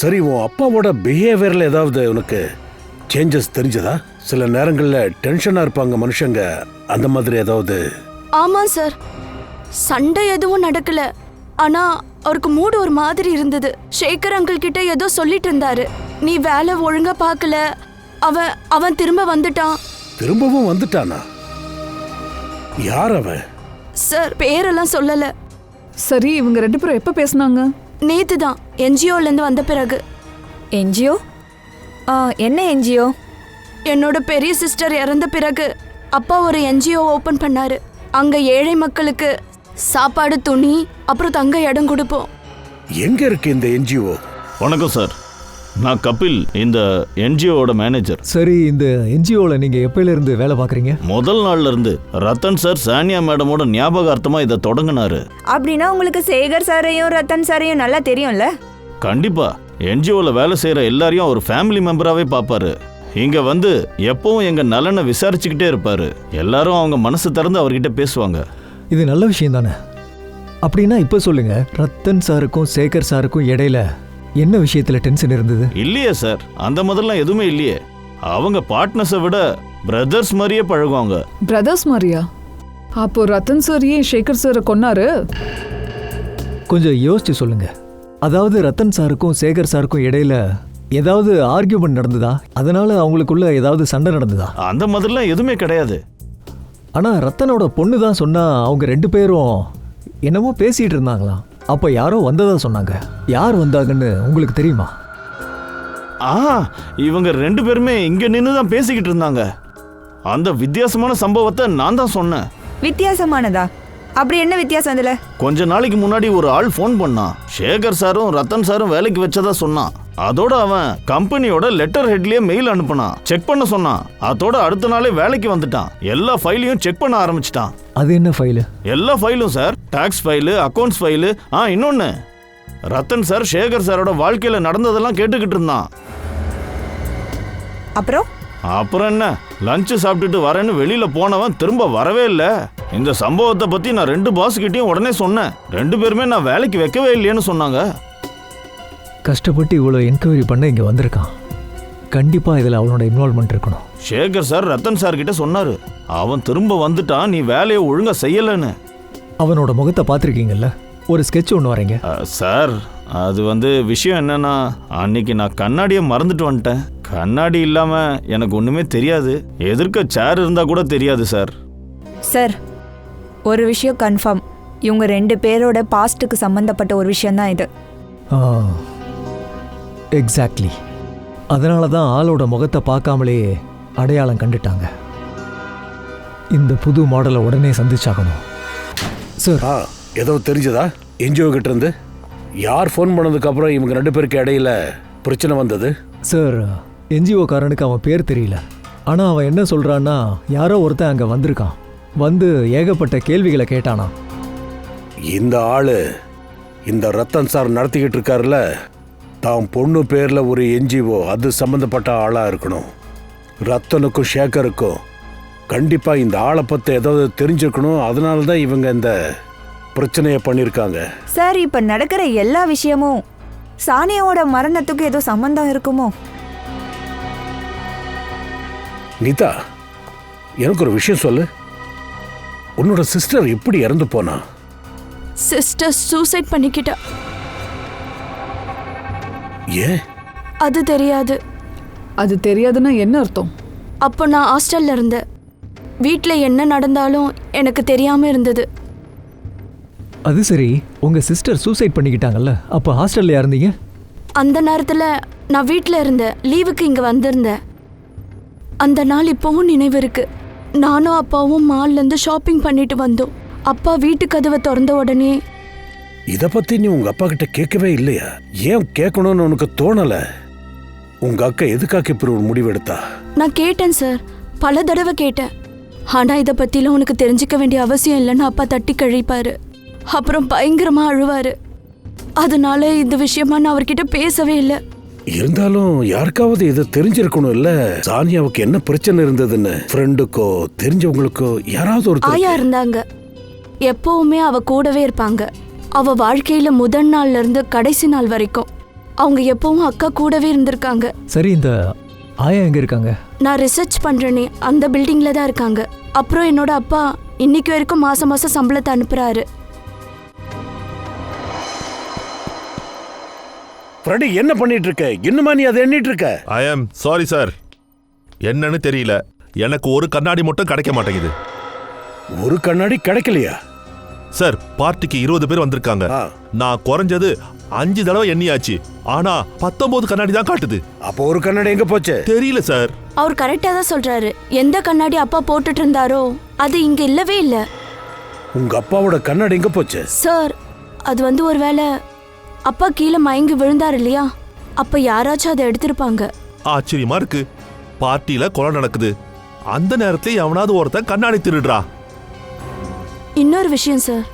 சரி, உன் அப்பாவோட பிஹேவியர்ல ஏதாவது உனக்கு சேஞ்சஸ் தெரிஞ்சதா? சில நேரங்கள்ல டென்ஷனா இருப்பாங்க மனுஷங்க, அந்த மாதிரி ஏதாவது? ஆமா சார், சண்டை எதுவும் நடக்கல. ஆனா அவருக்கு மூடு ஒரு மாதிரி இருந்தது. ஷேகர் அங்கிள் கிட்ட ஏதோ சொல்லிட்டு இருந்தாரு. நீ வேலை ஒழுங்கா பார்க்கல, அவன் திரும்ப வந்துட்டான். திரும்பவும் வந்துட்டானா? யார் அவன்? சார், பேரெல்லாம் சொல்லல. சரி, இவங்க 2 பேரும் எப்ப பேசினாங்க? நேத்து தான், என்ஜிஓல இருந்து வந்த பிறகு. என்ஜிஓ? என்ன என்ஜிஓ? என்னோட பெரிய சிஸ்டர் இறந்த பிறகு அப்பா ஒரு என்ஜிஓ ஓபன் பண்ணாரு. அங்க ஏழை மக்களுக்கு சாப்பாடு, துணி, அப்புறம் தங்க இடம் கொடுப்போம். எங்க இருக்கு இந்த என்ஜிஓ? வணக்கம் சார், நான் கபில், இந்த என்ஜிஓட மேனேஜர். சரி, இந்த என்ஜிஓல நீங்க எப்பயில இருந்து வேலை பார்க்குறீங்க? முதல் நாள்ல இருந்து ரத்தன் சார் சானியா மேடமோட ஞாபகார்த்தமா இதை தொடங்கினாரு. அப்படின்னா உங்களுக்கு சேகர் சாரையும் ரத்தன் சாரையும் நல்லா தெரியும்ல? கண்டிப்பா, என்ஜிஓல வேலை செய்யற எல்லாரையும் ஒரு ஃபேமிலி மெம்பராகவே பார்ப்பாரு. இங்க வந்து எப்பவும் எங்க நலனை விசாரிச்சுக்கிட்டே இருப்பாரு. எல்லாரும் அவங்க மனசு திறந்து அவர்கிட்ட பேசுவாங்க. இது நல்ல விஷயம் தானே. அப்படின்னா இப்போ சொல்லுங்க, ரத்தன் சாருக்கும் சேகர் சாருக்கும் இடையில என்ன விஷயத்துல டென்ஷன் இருந்தது? இல்லையே சார், அந்த மாதிரிலாம் எதுவுமே இல்லையே. அவங்க பார்ட்னர்ஸை விட பிரதர்ஸ் மாதிரியே பழகுவாங்க. பிரதர்ஸ் மாதிரியா? அப்போ ரத்தன் சார் ஏன் சேகர் சாரை கொன்னாரு? கொஞ்சம் யோசிச்சு சொல்லுங்க. அதாவது ரத்தன் சாருக்கும் சேகர் சாருக்கும் இடையில ஏதாவது ஆர்கியூமெண்ட் நடந்ததா? அதனால அவங்களுக்குள்ள ஏதாவது சண்டை நடந்ததா? அந்த மாதிரிலாம் எதுவுமே கிடையாது. ஆனா ரத்தனோட பொண்ணு தான் சொன்னா அவங்க 2 பேரும் என்னமோ பேசிட்டு இருந்தாங்களாம். அப்ப யாரோ வந்ததா சொன்னாங்க. யார் வந்தாங்கன்னு உங்களுக்கு தெரியுமா? இவங்க 2 பேருமே இங்க நின்று தான் பேசிக்கிட்டு இருந்தாங்க. அந்த வித்தியாசமான சம்பவத்தை நான் தான் சொன்னேன். வித்தியாசமானதா? அப்படி என்ன வித்தியாசம் அதுல? கொஞ்ச நாளைக்கு முன்னாடி ஒரு ஆள் ஃபோன் பண்ணான். சேகர் சாரும் ரத்தன் சாரும் வேலைக்கு வச்சதா சொன்னான். அதோட அவன் கம்பெனியோட லெட்டர் ஹெட்லயே மெயில் அனுப்புனான். செக் பண்ண சொன்னான். அதோட அடுத்த நாளே வேலைக்கு வந்துட்டான். எல்லா ஃபைலையும் செக் பண்ண ஆரம்பிச்சிட்டான். அது என்ன ஃபைலு? எல்லா ஃபைலும் sir. Tax file, accounts file. இன்னொன்னு, ரத்தன் சார் சேகர் சாரோட வாழ்க்கையில நடந்ததெல்லாம் கேட்டுக்கிட்டு இருந்தான். அப்புறம் என்ன, லஞ்சு சாப்பிட்டுட்டு வரேன்னு வெளியில போனவன் திரும்ப வரவே இல்லை. இந்த சம்பவத்தை பத்தி நான் 2 பாஸ்கிட்டையும் உடனே சொன்னேன். 2 பேருமே நான் வேலைக்கு வைக்கவே இல்லையேன்னு சொன்னாங்க. கஷ்டப்பட்டு இவ்வளோ என்கொயரி பண்ண இங்கே வந்திருக்கான். கண்டிப்பா இதில் அவனோட இன்வால்மெண்ட் இருக்கணும். சேகர் சார் ரத்தன் சார் கிட்ட சொன்னாரு. அவன் திரும்ப வந்துட்டான், நீ வேலையை ஒழுங்கா செய்யலன்னு. அவனோட முகத்தை பார்த்துருக்கீங்கல்ல? ஒரு ஸ்கெட்ச் ஒன்று வரீங்க சார். அது விஷயம் என்னன்னா, அன்னைக்கு நான் கண்ணாடியை மறந்துட்டு வந்துட்டேன். கண்ணாடி இல்லாம எனக்கு ஒண்ணுமே தெரியாது. எதிர்க்க சேர் இருந்தா கூட தெரியாது சார். சார், ஒரு விஷயம் கன்ஃபார்ம். இவங்க 2 பேரோட பாஸ்ட்டுக்கு சம்பந்தப்பட்ட ஒரு விஷயம்தான் இது. எக்ஸாக்ட்லி. அதனால தான் ஆளோட முகத்தை பார்க்காமலே அடையாளம் கண்டுட்டாங்க. இந்த புது மாடலை உடனே சந்திச்சாகணும் சார். ஏதோ தெரிஞ்சதா என்ஜிஓ கிட்ட இருந்து? யார் ஃபோன் பண்ணதுக்கு அப்புறம் இவங்க 2 பேருக்கு இடையில பிரச்சனை வந்தது? சார், என்ஜிஓ காரனுக்கு அவன் பேர் தெரியல. ஆனால் அவன் என்ன சொல்கிறான்னா, யாரோ ஒருத்தன் அங்கே வந்திருக்கான். வந்து ஏகப்பட்ட கேள்விகளை கேட்டானா. இந்த ஆளு இந்த ரத்தன் சார் நடத்திக்கிட்டு இருக்காருல்ல, தான் பொண்ணு பேரில் ஒரு என்ஜிஓ, அது சம்மந்தப்பட்ட ஆளாக இருக்கணும். ரத்தனுக்கும் சேகருக்கும் கண்டிப்பாக இந்த ஆளை பற்றி ஏதாவது தெரிஞ்சிருக்கணும். அதனால தான் இவங்க இந்த பிரச்சனையை பண்ணியிருக்காங்க. சார், இப்போ நடக்கிற எல்லா விஷயமும் சானியாவோட மரணத்துக்கு ஏதோ சம்பந்தம் இருக்குமோ? நீதா, எனக்கு ஒரு விஷயம் சொல்லு. உன்னோட சிஸ்டர் எப்படி இறந்து போனா? சிஸ்டர் சூசைட் பண்ணிக்கிட்டா. ஏன்? அது தெரியாது. அது தெரியாதுன்னா என்ன அர்த்தம்? அப்போ நான் ஹாஸ்டல்ல இருந்தேன். வீட்டில் என்ன நடந்தாலும் எனக்கு தெரியாம இருந்தது. அது சரி, உங்கள் சிஸ்டர் சூசைட் பண்ணிக்கிட்டாங்கல்ல, அப்போ ஹாஸ்டல்ல இருந்தீங்க? அந்த நேரத்தில் நான் வீட்டில் இருந்தேன். லீவுக்கு இங்கே வந்திருந்தேன். அந்த நாள் இப்போவும் நினைவு இருக்கு. நானும் அப்பாவும் மால்லேருந்து ஷாப்பிங் பண்ணிட்டு வந்தோம். அப்பா வீட்டு கதவை திறந்த உடனே, இத பத்தி நீ உங்க அப்பா கிட்ட கேட்கவே இல்லையா? ஏன் கேட்கணும்னு உனக்கு தோணல? உங்க அக்கா எதுக்காக இப்படி ஒரு முடிவு எடுத்தா? நான் கேட்டேன் சார், பல தடவை கேட்டேன். ஆனா இதை பத்திலாம் உனக்கு தெரிஞ்சுக்க வேண்டிய அவசியம் இல்லைன்னு அப்பா தட்டி கழிப்பாரு. அப்புறம் பயங்கரமா அழுவாரு. அதனால இந்த விஷயமா நான் அவர்கிட்ட பேசவே இல்லை. இருந்தாலும் யாருக்காவது இதை தெரிஞ்சிருக்கணும் இல்ல? சானியாவுக்கு என்ன பிரச்சனை இருந்ததுன்னு ஃப்ரெண்டுக்கோ தெரிஞ்சவங்களுக்கோ யாராவது ஒரு ஆயா இருந்தாங்க. எப்பவுமே அவ கூடவே இருப்பாங்க. அவ வாழ்க்கையில முதல் நாள்ல இருந்து கடைசி நாள் வரைக்கும் அவங்க எப்பவும் அக்கா கூடவே இருந்திருக்காங்க. சரி, இந்த ஆயா எங்க இருக்காங்க? நான் ரிசர்ச் பண்றேனே அந்த பில்டிங்ல தான் இருக்காங்க. அப்புறம் என்னோட அப்பா இன்னைக்கு வரைக்கும் மாசம் மாசம் சம்பளத்தை அனுப்புறாரு. ஃப்ரெடி, என்ன பண்ணிட்டு இருக்க? இன்னுமா நீ அதை எண்ணிட்டு இருக்க? ஐ ஆம் சாரி சார், என்னன்னு தெரியல. எனக்கு ஒரு கண்ணாடி மட்டும் கிடைக்க மாட்டேங்குது. ஒரு கண்ணாடி கிடைக்கலையா? சார், பார்ட்டிக்கு 20 பேர் வந்திருக்காங்க. நான் குறைஞ்சது 5 தடவை எண்ணியாச்சு. ஆனா 19 கண்ணாடி தான் காட்டுது. அப்போ ஒரு கண்ணாடி எங்க போச்சு? தெரியல சார். அவர் கரெக்டா தான் சொல்றாரு. எந்த கண்ணாடி அப்பா போட்டுட்டு இருந்தாரோ அது இங்க இல்லவே இல்ல. உங்க அப்பாவோட கண்ணாடி எங்க போச்சு? சார், அது வந்து ஒருவேளை அப்பா கீழே மயங்கி விழுந்தாரு இல்லையா, அப்ப யாராச்சும் அதை எடுத்திருப்பாங்க. ஆச்சரியமா இருக்கு. பார்ட்டியில கொலை நடக்குது, அந்த நேரத்துல எவனாவது ஒருத்தன் கண்ணாடி திருடுறா. இன்னொரு விஷயம் சார்,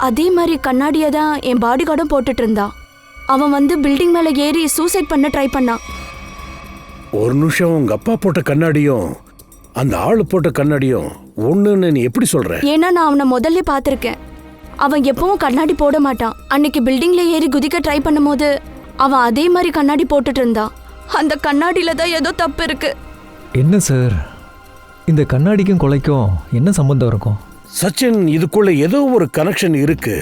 அதே மாதிரி கண்ணாடியை தான் என் பாடி கார்டும் போட்டுட்டு இருந்தான். அவன் வந்து பில்டிங் மேல ஏறி சூசைட் பண்ண ட்ரை பண்ணான். ஒரு நிமிஷம், உங்க அப்பா போட்ட கண்ணாடியும் அந்த ஆளு போட்ட கண்ணாடியும் ஒண்ணுன்னு நீ எப்படி சொல்ற? ஏன்னா நான் அவனை முதல்ல பார்த்துருக்கேன். அவன் எப்பவும் கண்ணாடி போட மாட்டான். அன்னைக்கு பில்டிங்ல ஏறி குதிக்க ட்ரை பண்ணும்போது அவன் அதே மாதிரி கண்ணாடி போட்டுட்டு இருந்தான். அந்த கண்ணாடியில தான் ஏதோ தப்பு இருக்கு. என்ன சார், இந்த கண்ணாடிக்கும் கொலைக்கும் என்ன சம்பந்தம் இருக்கும்? சச்சின், இதுக்குள்ள ஏதோ ஒரு கனெக்ஷன் இருக்கு.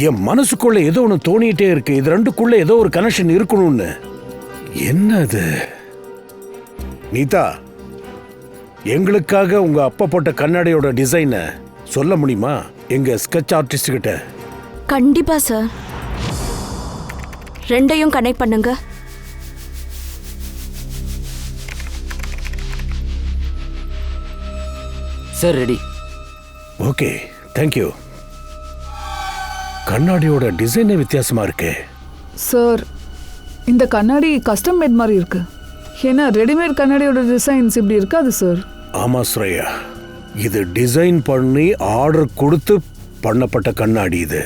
என் மனசுக்குள்ள ஏதோ ஒன்று தோணிட்டே இருக்கு. இது ரெண்டுக்குள்ள ஏதோ ஒரு கனெக்ஷன் இருக்கணும்னு. என்னது? நீதா, எங்களுக்காக உங்க அப்பா போட்ட கண்ணாடியோட டிசைனை சொல்ல முடியுமா எங்க ஸ்கெட்ச் ஆர்டிஸ்ட் கிட்ட? கண்டிப்பா சார், ரெண்டையும் கனெக்ட் பண்ணுங்க. Sir ready. Okay, thank you. கண்ணாடியோட டிசைனே வித்தியாசமா இருக்கு. சார், இந்த கண்ணாடி கஸ்டம் மேட் மாதிரி இருக்கு. ஏன்னா ரெடிமேட் கண்ணாடியோட டிசைன்ஸ் இப்படி இருக்காது சார். ஆமா ஸ்ரேயா, இது டிசைன் பண்ணி ஆர்டர் கொடுத்து பண்ணப்பட்ட கண்ணாடி இது.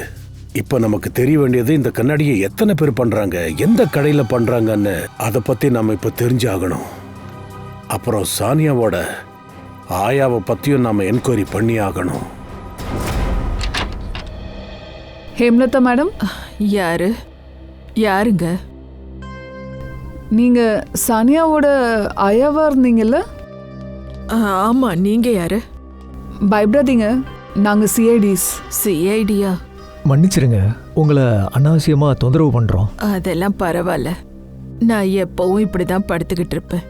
இப்போ நமக்கு தெரிய வேண்டியது இந்த கண்ணாடியை எத்தனை பேர் பண்றாங்க, எந்த கடையில் பண்றாங்கன்னு அதை பத்தி நாம இப்போ தெரிஞ்சாகணும். அப்புறம் சானியாவோட ஆயாவை பத்தியும் நாம என்கொயரி பண்ணி ஆகணும். ஹேம்லதா மேடம், யாருங்க? நீங்க சானியாவோட ஆயாவா இருந்தீங்கல்ல? ஆமா, நீங்க யாரு? பயப்படாதீங்க, நாங்க சிஐடிஸ். சிஐடியா? மன்னிச்சிருங்க, உங்களை அனாவசியமா தொந்தரவு பண்றோம். அதெல்லாம் பரவாயில்ல, நான் எப்பவும் இப்படிதான் படுத்துக்கிட்டு இருப்பேன்.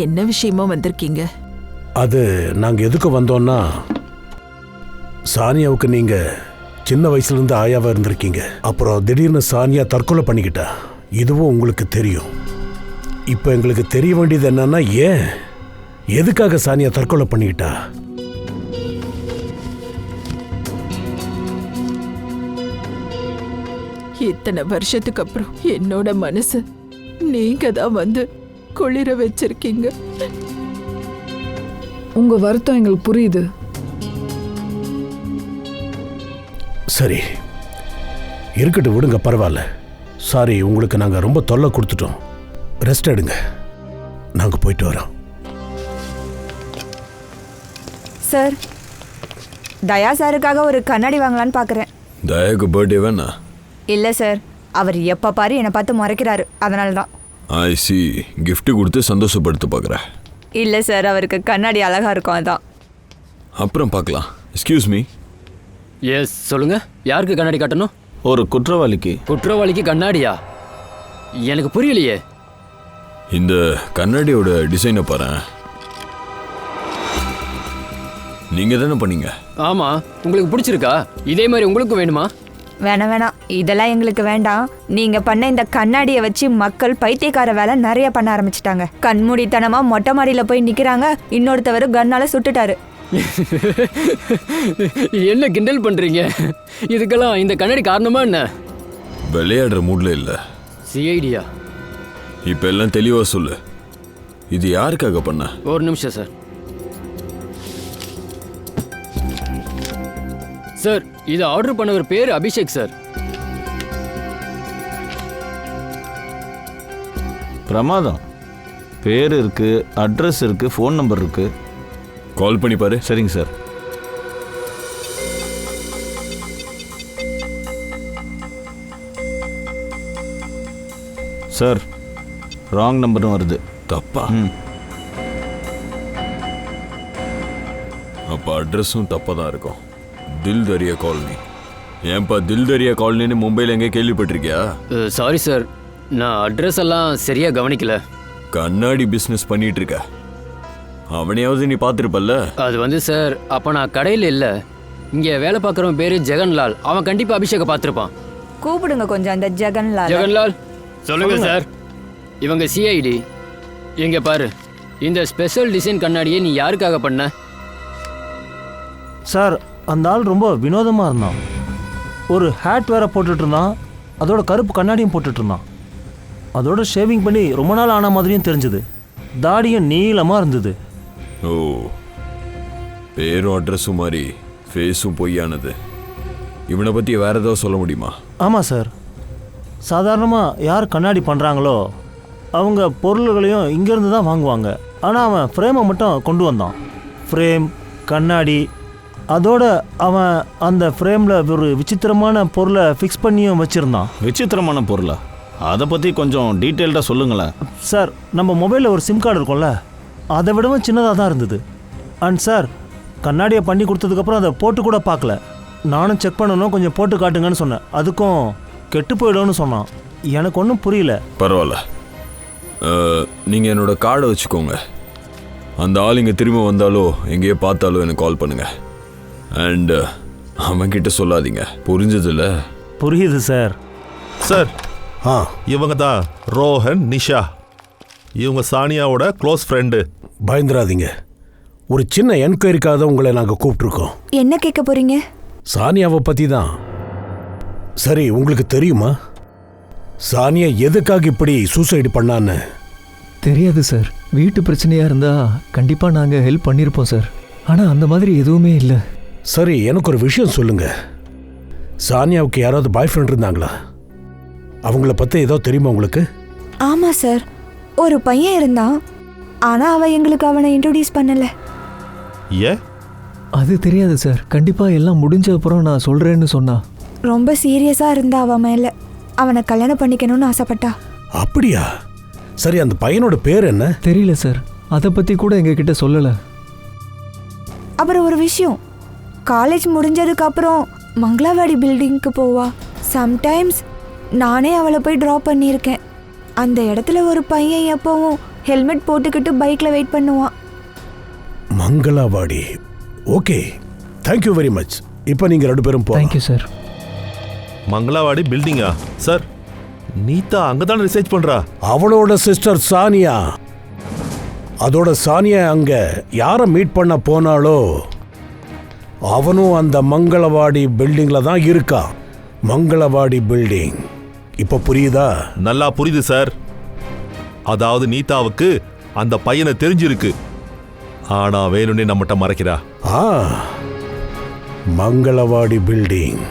என்ன விஷயமா வந்திருக்கீங்க? அது நாங்க எதுக்கு வந்தோம்னா, சானியாவுக்கு நீங்க சின்ன வயசுல இருந்து ஆயாவா இருந்திருக்கீங்க. அப்புறம் திடீர்னு சானியா தற்கொலை பண்ணிக்கிட்டா. இதுவும் உங்களுக்கு தெரியும். இப்போ எங்களுக்கு தெரிய வேண்டியது என்னன்னா, ஏன் எதுக்காக சானியா தற்கொலை பண்ணிக்கிட்டா? இத்தனை வருஷத்துக்கு அப்புறம் என்னோட மனசு நீங்க தான் வந்து குளிர வச்சிருக்கீங்க. உங்க வருத்தம் எங்களுக்கு புரியுது. சரி, இருக்கட்டும், விடுங்க, பரவாயில்ல. சாரி, உங்களுக்கு நாங்க ரொம்ப தொல்லை கொடுத்துட்டோம். ரெஸ்ட் எடுங்க, நாங்க போயிட்டு வரோம். சார், தயா சாருக்காக ஒரு கண்ணாடி வாங்கலான்னு பார்க்குறேன். தயாக்கு பர்த்டே வேணா? இல்லை சார், அவர் எப்போ பாரு என்னை பார்த்து முறைக்கிறாரு, அதனால தான். ஐ சி, கிஃப்ட் கொடுத்து சந்தோஷப்படுத்த பார்க்குறேன். இல்லை சார், அவருக்கு கண்ணாடி அழகாக இருக்கும், அதான். அப்புறம் பார்க்கலாம். Excuse me. எஸ், சொல்லுங்க. யாருக்கு கண்ணாடி காட்டணும்? ஒரு குற்றவாளிக்கு. குற்றவாளிக்கு கண்ணாடியா? எனக்கு புரியலையே. இந்த கண்ணாடியோட டிசைனை பாரு. நீங்க தானே பண்ணீங்க? ஆமா. உங்களுக்கு பிடிச்சிருக்கா? இதே மாதிரி உங்களுக்கு வேணுமா? வேணாம், இதெல்லாம் எங்களுக்கு வேண்டாம். நீங்கள் பண்ண இந்த கண்ணாடியை வச்சு மக்கள் பைத்தியக்கார வேலை நிறைய பண்ண ஆரம்பிச்சிட்டாங்க. கண்மூடித்தனமாக மொட்டை மாடியில் போய் நிற்கிறாங்க. இன்னொருத்தவர் கண்ணால் சுட்டுட்டாரு. என்ன கிண்டல் பண்றீங்க? இதுக்கெல்லாம் இந்த கண்ணாடி காரணமா என்ன? விளையாடுற மூட்ல இல்ல. சிஐடியா? இப்ப எல்லாம் தெளிவா சொல்லு. இது யாருக்காக பண்ண? ஒரு நிமிஷம் சார். சார், இது ஆர்டர் பண்ணவர் பேர் அபிஷேக் சார். பிரமாதம். பேர் இருக்கு, அட்ரஸ் இருக்கு, ஃபோன் நம்பர் இருக்கு. கால் பண்ணி பாரு. சரிங்க சார். சார், ராங் நம்பரும் வருது. தப்பா? அப்ப அட்ரஸும் தப்பா தான் இருக்கும். தில் தரியா காலனி. ஏன்பா தில் தரியா காலனின்னு மும்பையில் எங்கே கேள்விப்பட்டிருக்கியா? சாரி சார், நான் அட்ரஸ் எல்லாம் சரியா கவனிக்கல. கண்ணாடி பிஸ்னஸ் பண்ணிட்டு இருக்க, அவனையாவது நீ பார்த்துருப்பல்ல? அது வந்து சார், அப்போ நான் கடையில் இல்லை. இங்கே வேலை பார்க்குறவன் பேர் ஜெகன்லால். அவன் கண்டிப்பாக அபிஷேகை பார்த்துருப்பான். கூப்பிடுங்க கொஞ்சம் அந்த ஜெகன்லால். ஜெகன்லால் சொல்லுங்க சார். இவங்க சிஐடி. இங்க பாரு, இந்த ஸ்பெஷல் டிசைன் கண்ணாடியை நீ யாருக்காக பண்ண? சார், அந்த ஆள் ரொம்ப வினோதமாக இருந்தான். ஒரு ஹேட் வேற போட்டுட்டு இருந்தான், அதோட கருப்பு கண்ணாடியும் போட்டுட்டு இருந்தான். அதோட ஷேவிங் பண்ணி ரொம்ப நாள் ஆன மாதிரியும் தெரிஞ்சுது. தாடியும் நீளமாக இருந்தது. ஓ, பேரும் அட்ரஸும் மாதிரி ஃபேஸும் பொய்யானது. இவனை பற்றி வேற ஏதாவது சொல்ல முடியுமா? ஆமாம் சார், சாதாரணமாக யார் கண்ணாடி பண்ணுறாங்களோ அவங்க பொருள்களையும் இங்கேருந்து தான் வாங்குவாங்க. ஆனால் அவன் ஃப்ரேமை மட்டும் கொண்டு வந்தான். ஃப்ரேம், கண்ணாடி, அதோட அவன் அந்த ஃப்ரேமில் ஒரு விசித்திரமான பொருளை ஃபிக்ஸ் பண்ணியும் வச்சுருந்தான். விசித்திரமான பொருளா? அதை பற்றி கொஞ்சம் டீட்டெயில்டாக சொல்லுங்களேன். சார், நம்ம மொபைலில் ஒரு சிம் கார்டு இருக்கும்ல, அதை விடவும் சின்னதாக தான் இருந்தது. அண்ட் சார், கண்ணாடியை பண்ணி கொடுத்ததுக்கப்புறம் அதை போட்டு கூட பார்க்கல. நானும் செக் பண்ணணும், கொஞ்சம் போட்டு காட்டுங்கன்னு சொன்னேன். அதுக்கும் கெட்டு போயிடும்னு சொன்னான். எனக்கு ஒன்றும் புரியல. பரவாயில்ல, நீங்கள் என்னோட கார்டை வச்சுக்கோங்க. அந்த ஆள் இங்கே திரும்ப வந்தாலோ எங்கேயோ பார்த்தாலோ எனக்கு கால் பண்ணுங்க. அண்ட் அவன்கிட்ட சொல்லாதீங்க, புரிஞ்சதில்ல? புரியுது சார். சார், இவங்க தான் ரோஹன், நிஷா. இவங்க சானியாவோட க்ளோஸ் ஃப்ரெண்டு. பயந்துராதீங்க, ஒரு சின்ன என்கொயரிக்காக தான் உங்களை நாங்கள் கூப்பிட்ருக்கோம். என்ன கேட்க போறீங்க? சானியாவை பற்றி தான். சரி, உங்களுக்கு தெரியுமா சானியா எதுக்காக இப்படி சூசைடு பண்ணான்னு? தெரியாது சார். வீட்டு பிரச்சனையாக இருந்தால் கண்டிப்பாக நாங்கள் ஹெல்ப் பண்ணியிருப்போம் சார். ஆனால் அந்த மாதிரி எதுவுமே இல்லை. சரி, எனக்கு ஒரு விஷயம் சொல்லுங்க. சானியாவுக்கு யாராவது பாய் ஃப்ரெண்ட் இருந்தாங்களா? அவங்கள பற்றி ஏதோ தெரியுமா உங்களுக்கு? ஆமா சார், ஒரு பையன் இருந்தான். ஆனா அவ எங்களுக்கு அவனை இன்ட்ரோடியூஸ் பண்ணல. ஏன்? அது தெரியாது சார். கண்டிப்பாக எல்லாம் முடிஞ்ச அப்புறம் நான் சொல்கிறேன்னு சொன்னா. ரொம்ப சீரியஸா இருந்தா அவன் மேல. அவனை கல்யாணம் பண்ணிக்கணும்னு ஆசைப்பட்டா. அப்படியா? சரி, அந்த பையனோட பேர் என்ன? தெரியல சார், அதை பற்றி கூட எங்ககிட்ட சொல்லலை. அப்புறம் ஒரு விஷயம், காலேஜ் முடிஞ்சதுக்கு அப்புறம் மங்களாவாடி பில்டிங்க்கு போவா. சம்டைம்ஸ் நானே அவளை போய் ட்ராப் பண்ணியிருக்கேன். அந்த இடத்துல ஒரு பையன் எப்பவும் ஹெல்மெட் போட்டுக்கிட்டு பைக்கில் வெயிட் பண்ணுவான். Mangalavadi. Okay, thank you very much. இப்போ நீங்கள் 2 பேரும் போகலாம். Thank you sir. மங்களாவாடி பில்டிங்கா? சார், நீதா அங்கே தான் ரிசர்ச் பண்ணுறா. அவளோட சிஸ்டர் சானியா. அதோட சானியா அங்கே யாரை மீட் பண்ண போனாலோ அவனும் அந்த மங்களவாடி பில்டிங்கில் தான் இருக்கா. மங்களவாடி பில்டிங். இப்போ புரியுதா? நல்லா புரியுது சார். அதாவது நீதாவுக்கு அந்த பையனை தெரிஞ்சிருக்கு, ஆனா வேணும்னே நம்மகிட்ட மறைக்கிறா. மங்களவாடி பில்டிங்.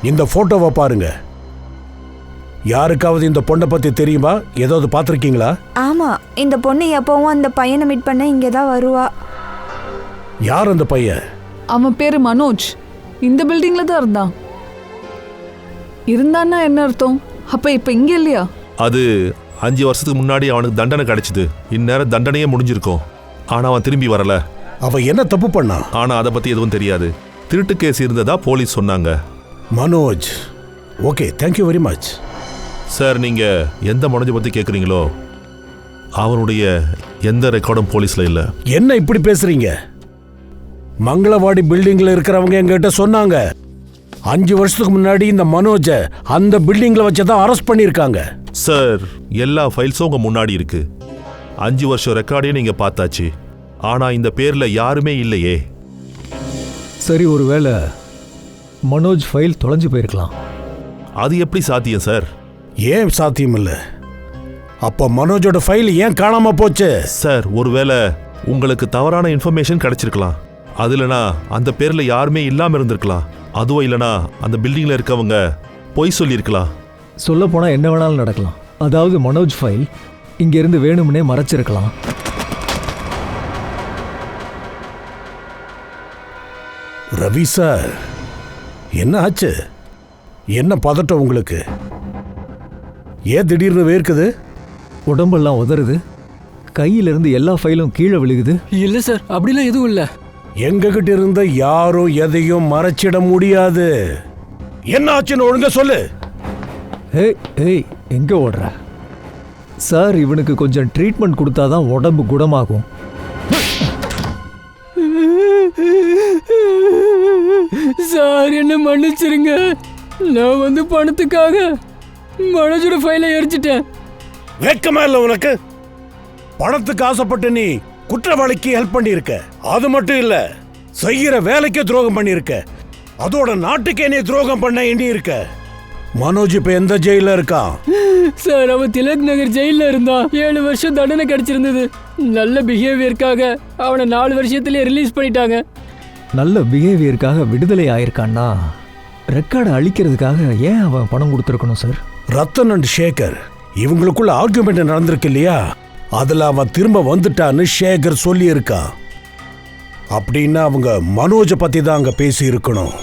இந்த போட்டோவை பாருங்க. யாருக்காவது இந்த பொண்ணை பத்தி தெரியுமா? ஏதாவது பார்த்துருக்கீங்களா? ஆமா, இந்த பொண்ணு எப்பவும் அந்த பையனை மீட் பண்ண இங்கே தான் வருவா. யார் அந்த பையன்? அவன் பேரு மனோஜ். இந்த பில்டிங்ல தான் இருந்தான்னா என்ன அர்த்தம்? அப்ப இப்ப இங்க இல்லையா? அது 5 வருஷத்துக்கு முன்னாடி அவனுக்கு தண்டனை கிடைச்சது. இந்நேரம் தண்டனையே முடிஞ்சிருக்கும். ஆனா அவன் திரும்பி வரல. அவன் என்ன தப்பு பண்ணா? ஆனா அதை பத்தி எதுவும் தெரியாது. திருட்டு கேஸ் இருந்ததா போலீஸ் சொன்னாங்க. Manoj. Okay, thank you very much. Sir, நீங்க எந்த மனோஜை பத்தி கேட்குறீங்களோ அவனுடைய எந்த ரெக்கார்டும் போலீஸ்ல இல்ல. என்ன இப்படி பேசுறீங்க? மங்களவாடி பில்டிங்ல இருக்கிறவங்க எங்கிட்ட சொன்னாங்க 5 வருஷத்துக்கு முன்னாடி இந்த மனோஜை அந்த பில்டிங்ல வச்சுதான் அரெஸ்ட் பண்ணிருக்காங்க. சார், எல்லா ஃபைல்ஸும் உங்க முன்னாடி இருக்கு. 5 வருஷம் ரெக்கார்டையும் நீங்க பார்த்தாச்சு. ஆனா இந்த பேர்ல யாருமே இல்லையே. சரி, ஒருவேளை மனோஜ் ஃபைல் தொலைஞ்சு போயிருக்கலாம். அது எப்படி சாத்தியம் சார்? ஏன் சாத்தியம் இல்லை? அப்போ மனோஜோட ஃபைல் ஏன் காணாம போச்சு? சார், ஒருவேளை உங்களுக்கு தவறான இன்ஃபர்மேஷன் கிடைச்சிருக்கலாம். அது இல்லைனா அந்த பேர்ல யாருமே இல்லாம இருந்திருக்கலாம். அதுவும் இல்லைனா அந்த பில்டிங்ல இருக்கவங்க பொய் சொல்லியிருக்கலாம். சொல்ல போனா என்ன வேணாலும் நடக்கலாம். அதாவது மனோஜ் ஃபைல் இங்கிருந்து வேணும்னே மறைச்சிருக்கலாம். ரவி சார், என்ன ஆச்சு? என்ன பதட்டம் உங்களுக்கு? ஏன் திடீர்னு வேர்க்குது? உடம்பெல்லாம் உதறுது. கையிலிருந்து எல்லா ஃபைலும் கீழே விழுகுது. இல்லை சார், அப்படிலாம் எதுவும் இல்லை. எங்ககிட்ட இருந்த யாரும் எதையும் மறைச்சிட முடியாது. என்ன ஆச்சுன்னு ஒழுங்கா சொல்லு. ஏய், எங்க ஓடுற? சார், இவனுக்கு கொஞ்சம் ட்ரீட்மெண்ட் கொடுத்தாதான் உடம்பு குணமாகும். சார் என்ன மன்னிச்சிருங்க. நான் வந்து பணத்துக்காக மனோஜோட ஃபைலை எரிச்சிட்டேன். வெக்கமா இல்ல உனக்கு? பணத்துக்கு ஆசைப்பட்டு நீ குற்றவாளிக்கு ஹெல்ப் பண்ணியிருக்க. அது மட்டும் இல்ல, செய்யற வேலைக்கே துரோகம் பண்ணியிருக்க. அதோட நாட்டுக்கே நீ துரோகம் பண்ண எண்ணி இருக்க. மனோஜ் இப்ப எந்த ஜெயில இருக்கான்? சார் அவன் திலக் நகர் ஜெயில இருந்தான். 7 வருஷம் தண்டனை கிடைச்சிருந்தது. நல்ல பிஹேவியருக்காக அவனை 4 வருஷத்திலே ரிலீஸ் பண்ணிட்டாங்க. நல்ல பிஹேவியருக்காக விடுதலை ஆயிருக்கான்னா ரெக்கார்டை அழிக்கிறதுக்காக ஏன் அவன் பணம் கொடுத்துருக்கணும் சார்? ரத்தன் அண்ட் சேகர் இவங்களுக்குள்ள ஆர்குமெண்ட் நடந்திருக்கு இல்லையா, அதுல அவன் திரும்ப வந்துட்டான்னு சேகர் சொல்லி இருக்கான். அப்படின்னா அவங்க மனோஜை பத்தி தான் அங்க பேசி இருக்கணும்.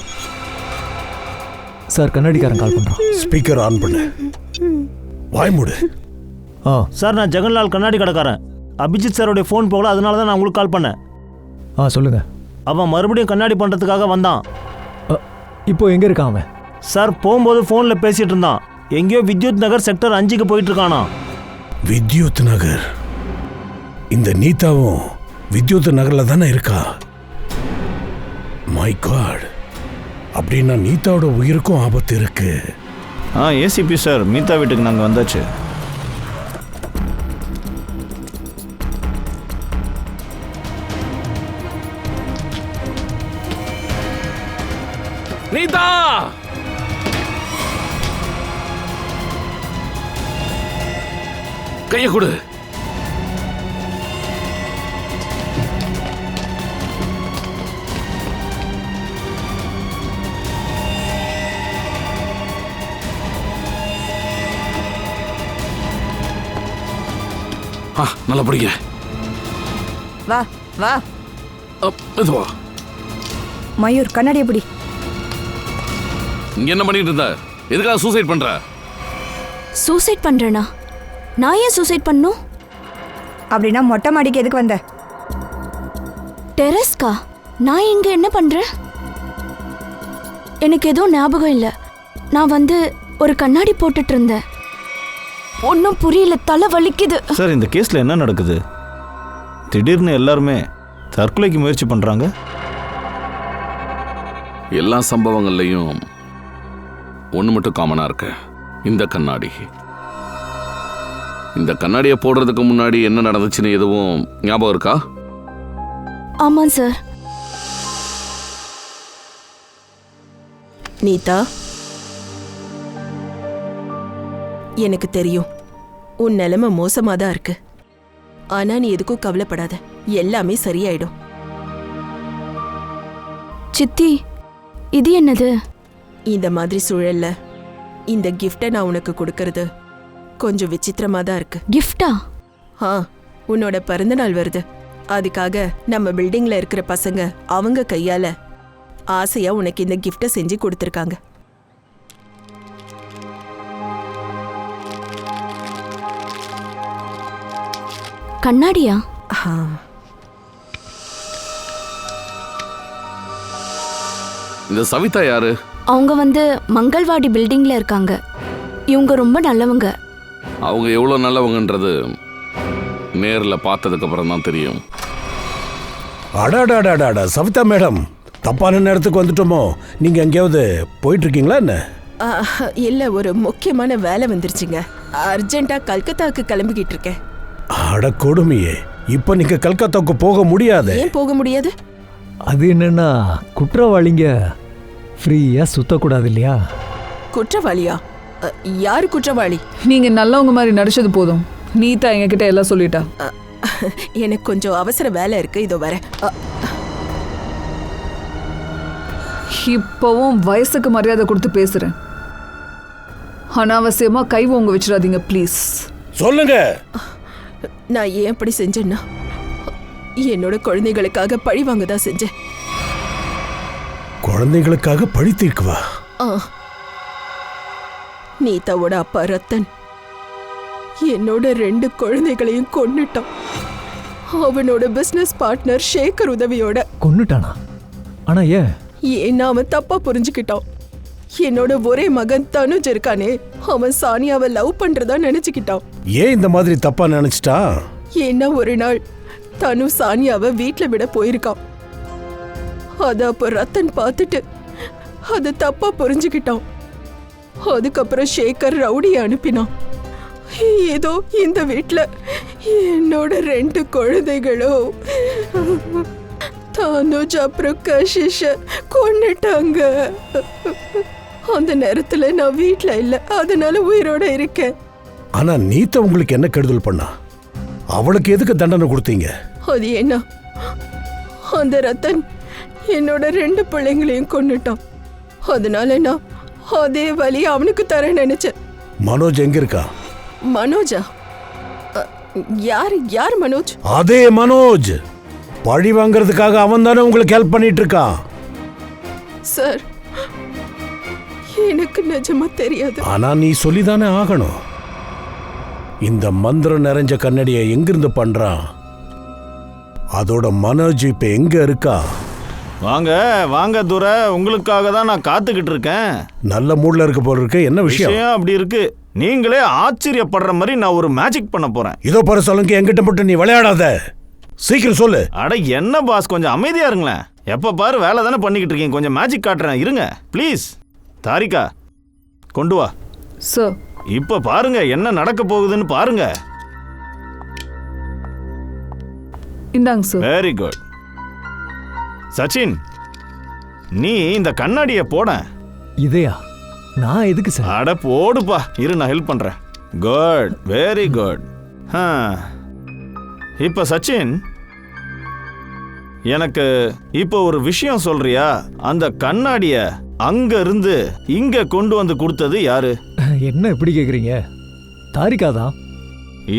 சார் கண்ணாடிக்காரன் கால் பண்றான். ஸ்பீக்கர் ஆன் பண்ணு. வாய் மூடு. சார் நான் ஜெகன்லால் கண்ணாடி கடைக்காரன். அபிஜித் சாரோடைய ஃபோன் போகல, அதனால தான் நான் உங்களுக்கு கால் பண்ணேன். சொல்லுங்க. அவன் மறுபடியும் கண்ணாடி பண்ணுறதுக்காக வந்தான். இப்போ எங்க இருக்கான் அவன்? சார் போகும்போது ஃபோனில் பேசிட்டு இருந்தான். எங்கேயோ வித்யுத் நகர் செக்டர் 5க்கு போயிட்டு இருக்கானா. வித்யுத் நகர்? இந்த நீதாவும் வித்யுத் நகர்ல தானே இருக்கா? மை காட், அப்படின்னா நீதாவோட உயிருக்கும் ஆபத்து இருக்கு. ஏசிபி சார், மீதா வீட்டுக்கு நாங்கள் வந்தாச்சு. நீதா, கைய கொடு. நல்லா படிங்க. வா வா. இதுவா மயூர், கண்ணாடி எப்படி? இங்க என்ன பண்ணிட்டு இருந்த? எதுக்காக சூசைட் பண்ற? சூசைட் பண்றேனா? நான் ஏன் சூசைட் பண்ணும்? அப்படின்னா மொட்டை மாடிக்கு எதுக்கு வந்த? டெரஸ்கா? நான் இங்க என்ன பண்றேன்? எனக்கு எதுவும் ஞாபகம் இல்லை. நான் வந்து ஒரு கண்ணாடி போட்டுட்டு இருந்தேன். ஒன்றும் புரியல, தலை வலிக்குது. சார் இந்த கேஸில் என்ன நடக்குது? திடீர்னு எல்லாருமே தற்கொலைக்கு முயற்சி பண்ணுறாங்க. எல்லா சம்பவங்கள்லையும் ஒன்று மட்டும் காமனாக இருக்கு, இந்த கண்ணாடி. இந்த கண்ணாடியை போடுறதுக்கு முன்னாடி என்ன நடந்துச்சுன்னு எதுவும் ஞாபகம் இருக்கா? ஆமாம் சார். நீதா, எனக்கு தெரியும் உன் நிலைமை மோசமாக தான் இருக்கு. ஆனா நீ எதுக்கும் கவலைப்படாத, எல்லாமே சரியாயிடும். சித்தி, இது என்னது? இந்த மாதிரி சூழல்ல இந்த கிஃப்டை நான் உனக்கு கொடுக்கறது கொஞ்சம் விசித்திரமா தான் இருக்கு. கிஃப்டா? உன்னோட பிறந்தநாள் வருது. அதுக்காக நம்ம பில்டிங்ல இருக்கிற பசங்க அவங்க கையால ஆசையா உனக்கு இந்த கிஃப்டை செஞ்சு கொடுத்துருக்காங்க. கண்ணாடியா? இந்த சவிதா யாரு? அவங்க வந்து மங்கள்வாடி பில்டிங்ல இருக்காங்க. இவங்க ரொம்ப நல்லவங்க. அவங்க எவ்வளவு நல்லவங்கன்றது நேர்ல பார்த்ததுக்கு அப்புறம் தான் தெரியும். அடாடாடாடா, சவிதா மேடம், தப்பான நேரத்துக்கு வந்துட்டோமோ? நீங்க எங்கேயாவது போயிட்டு இருக்கீங்களா என்ன? இல்ல, ஒரு முக்கியமான வேலை வந்துருச்சுங்க. அர்ஜென்ட்டா கல்கத்தாவுக்கு கிளம்பிக்கிட்டு இருக்கேன். அட கொடுமையே, இப்ப நீங்க கல்கத்தாவுக்கு போக முடியாது. ஏன் போக முடியாது? அது என்னன்னா, குற்றவாளிங்க ஃப்ரீயா சுத்தக்கூடாது இல்லையா? குற்றவாளியா? யாரு குற்றவாளி? நீங்க நல்லவங்க மாதிரி நடிச்சது போதும். நீதா எங்ககிட்ட எல்லாம் சொல்லிட்டா. எனக்கு கொஞ்சம் அவசர வேலை இருக்கு, இதோ வரேன். இப்பவும் வயசுக்கு மரியாதை கொடுத்து பேசுறேன். அனாவசியமா கை ஓங்க வச்சிடாதீங்க ப்ளீஸ். சொல்லுங்க. நான் ஏன் அப்படி செஞ்சேன்னா, என்னோட குழந்தைகளுக்காக பழி வாங்க தான் செஞ்சேன். குழந்தைகளுக்காக பழி தீர்க்குவா? நீதாவோட அப்பா ரத்தன் என்னோட 2 குழந்தைகளையும் கொன்னுட்டான். அவனோட பிசினஸ் பார்ட்னர் சேகர் உதவியோட. கொன்னுட்டானா? ஆனா ஏன்னா அவன் தப்பா புரிஞ்சுக்கிட்டான். என்னோட ஒரே மகன் தனுஜ் இருக்கானே, அவன் சானியாவை லவ் பண்றதா நினைச்சுக்கிட்டான். ஏன் இந்த மாதிரி தப்பா நினைச்சிட்டா? ஏன்னா ஒரு நாள் தனு சானியாவை வீட்டுல விட போயிருக்கான். அத அப்ப ரத்தன் பார்த்துட்டு அது தப்பா புரிஞ்சுக்கிட்டான். அதுக்கப்புறம் சேகர் ரவுடியை அனுப்பினான். ஏதோ இந்த வீட்ல என்னோட 2 குழந்தைகளும் தனுஜ் அப்புறம் கஷிஷ கொன்னுட்டாங்க. அந்த நேரத்துல நான் வீட்ல இல்ல, அதனால உயிரோட இருக்கேன். ஆனா நீத்த உங்களுக்கு என்ன கெடுதல் பண்ணா? அவளுக்கு எதுக்கு தண்டனை கொடுத்தீங்க? அது என்ன, அந்த ரத்தன் என்னோட 2 பிள்ளைங்களையும் கொன்னுட்டான். அதனால நான் அதே வலி அவனுக்கு தர நினைச்சேன். மனோஜ் எங்க இருக்கா? மனோஜா? யார் மனோஜ்? அதே மனோஜ். பழி வாங்குறதுக்காக அவன் தானே உங்களுக்கு ஹெல்ப் பண்ணிட்டு இருக்கான். சார், எனக்கு நிஜமா தெரியாது. ஆனா நீ சொல்லிதானே ஆகணும். இந்த மந்திரம் நிறைஞ்ச கண்ணடியை எங்கிருந்து பண்றான்? அதோட மனோஜ் இப்ப எங்க இருக்கா? வாங்க வாங்க துரை, உங்களுக்காக தான் நான் காத்துக்கிட்டு இருக்கேன். நல்ல மூட்ல இருக்க போல இருக்கு. என்ன விஷயம்? அப்படி இருக்கு. நீங்களே ஆச்சரியப்படுற மாதிரி நான் ஒரு மேஜிக் பண்ண போறேன். இதோ பாரு சொல்லுங்க, என்கிட்ட மட்டும் நீ விளையாடாத. சீக்கிரம் சொல்லு. அட என்ன பாஸ், கொஞ்சம் அமைதியா இருங்களேன். எப்ப பாரு வேலை தானே பண்ணிக்கிட்டு இருக்கீங்க. கொஞ்சம் மேஜிக் காட்டுறேன், இருங்க ப்ளீஸ். தாரிகா கொண்டு வா. சார், இப்ப பாருங்க என்ன நடக்க போகுதுன்னு பாருங்க. இந்தாங்க சார். Very good. சச்சின், நீ இந்த கண்ணாடியை போட. இதையா? நான் எதுக்கு சார்? அட போடுப்பா, இரு நான் ஹெல்ப் பண்றேன். Good, very good. இப்ப சச்சின், எனக்கு இப்போ ஒரு விஷயம் சொல்றியா? அந்த கண்ணாடிய அங்க இருந்து இங்க கொண்டு வந்து கொடுத்தது யாரு? என்ன இப்படி கேக்குறீங்க? தாரிகா தான்.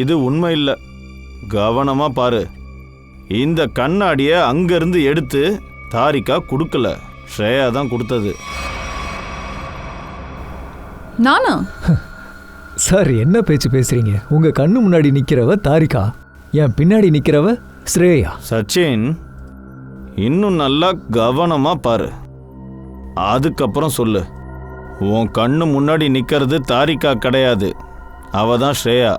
இது உண்மை இல்ல, கவனமா பாரு. இந்த கண்ணாடிய அங்க இருந்து எடுத்து தாரிகா கொடுக்கல, ஸ்ரேயா தான் கொடுத்தது. நானா? சார் என்ன பேச்சு பேசுறீங்க? உங்க கண்ணு முன்னாடி நிக்கிறவ தாரிகா, என் பின்னாடி நிக்கிறவ ஸ்ரேயா. சச்சின், இன்னும் நல்லா கவனமா பாரு, அதுக்கப்புறம் சொல்லு. உன் கண்ணு முன்னாடி நிக்கிறது தாரிகா கிடையாது, அவ தான் ஸ்ரேயா.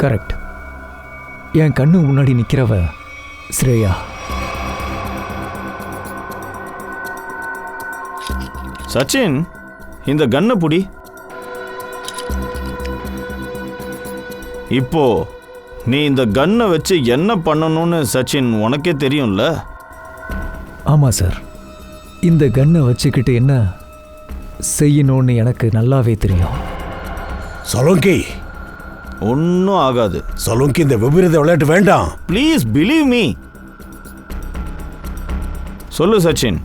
கரெக்ட். என் கண்ணு முன்னாடி நிக்கிறவ ஸ்ரேயா. சச்சின், இந்த கன்னை புடி. இப்போ நீ இந்த கன்னை வச்சு என்ன பண்ணணும்னு சச்சின் உனக்கே தெரியும்ல? ஆமா சார், இந்த கன்னை வச்சுக்கிட்டு என்ன செய்யணும்னு எனக்கு நல்லாவே தெரியும். சலோங்கி, ஒன்னும் ஆகாது. சலோங்கி, இந்த விபரீத விளையாட்டு வேண்டாம். Please believe me. சொல்லு சச்சின்,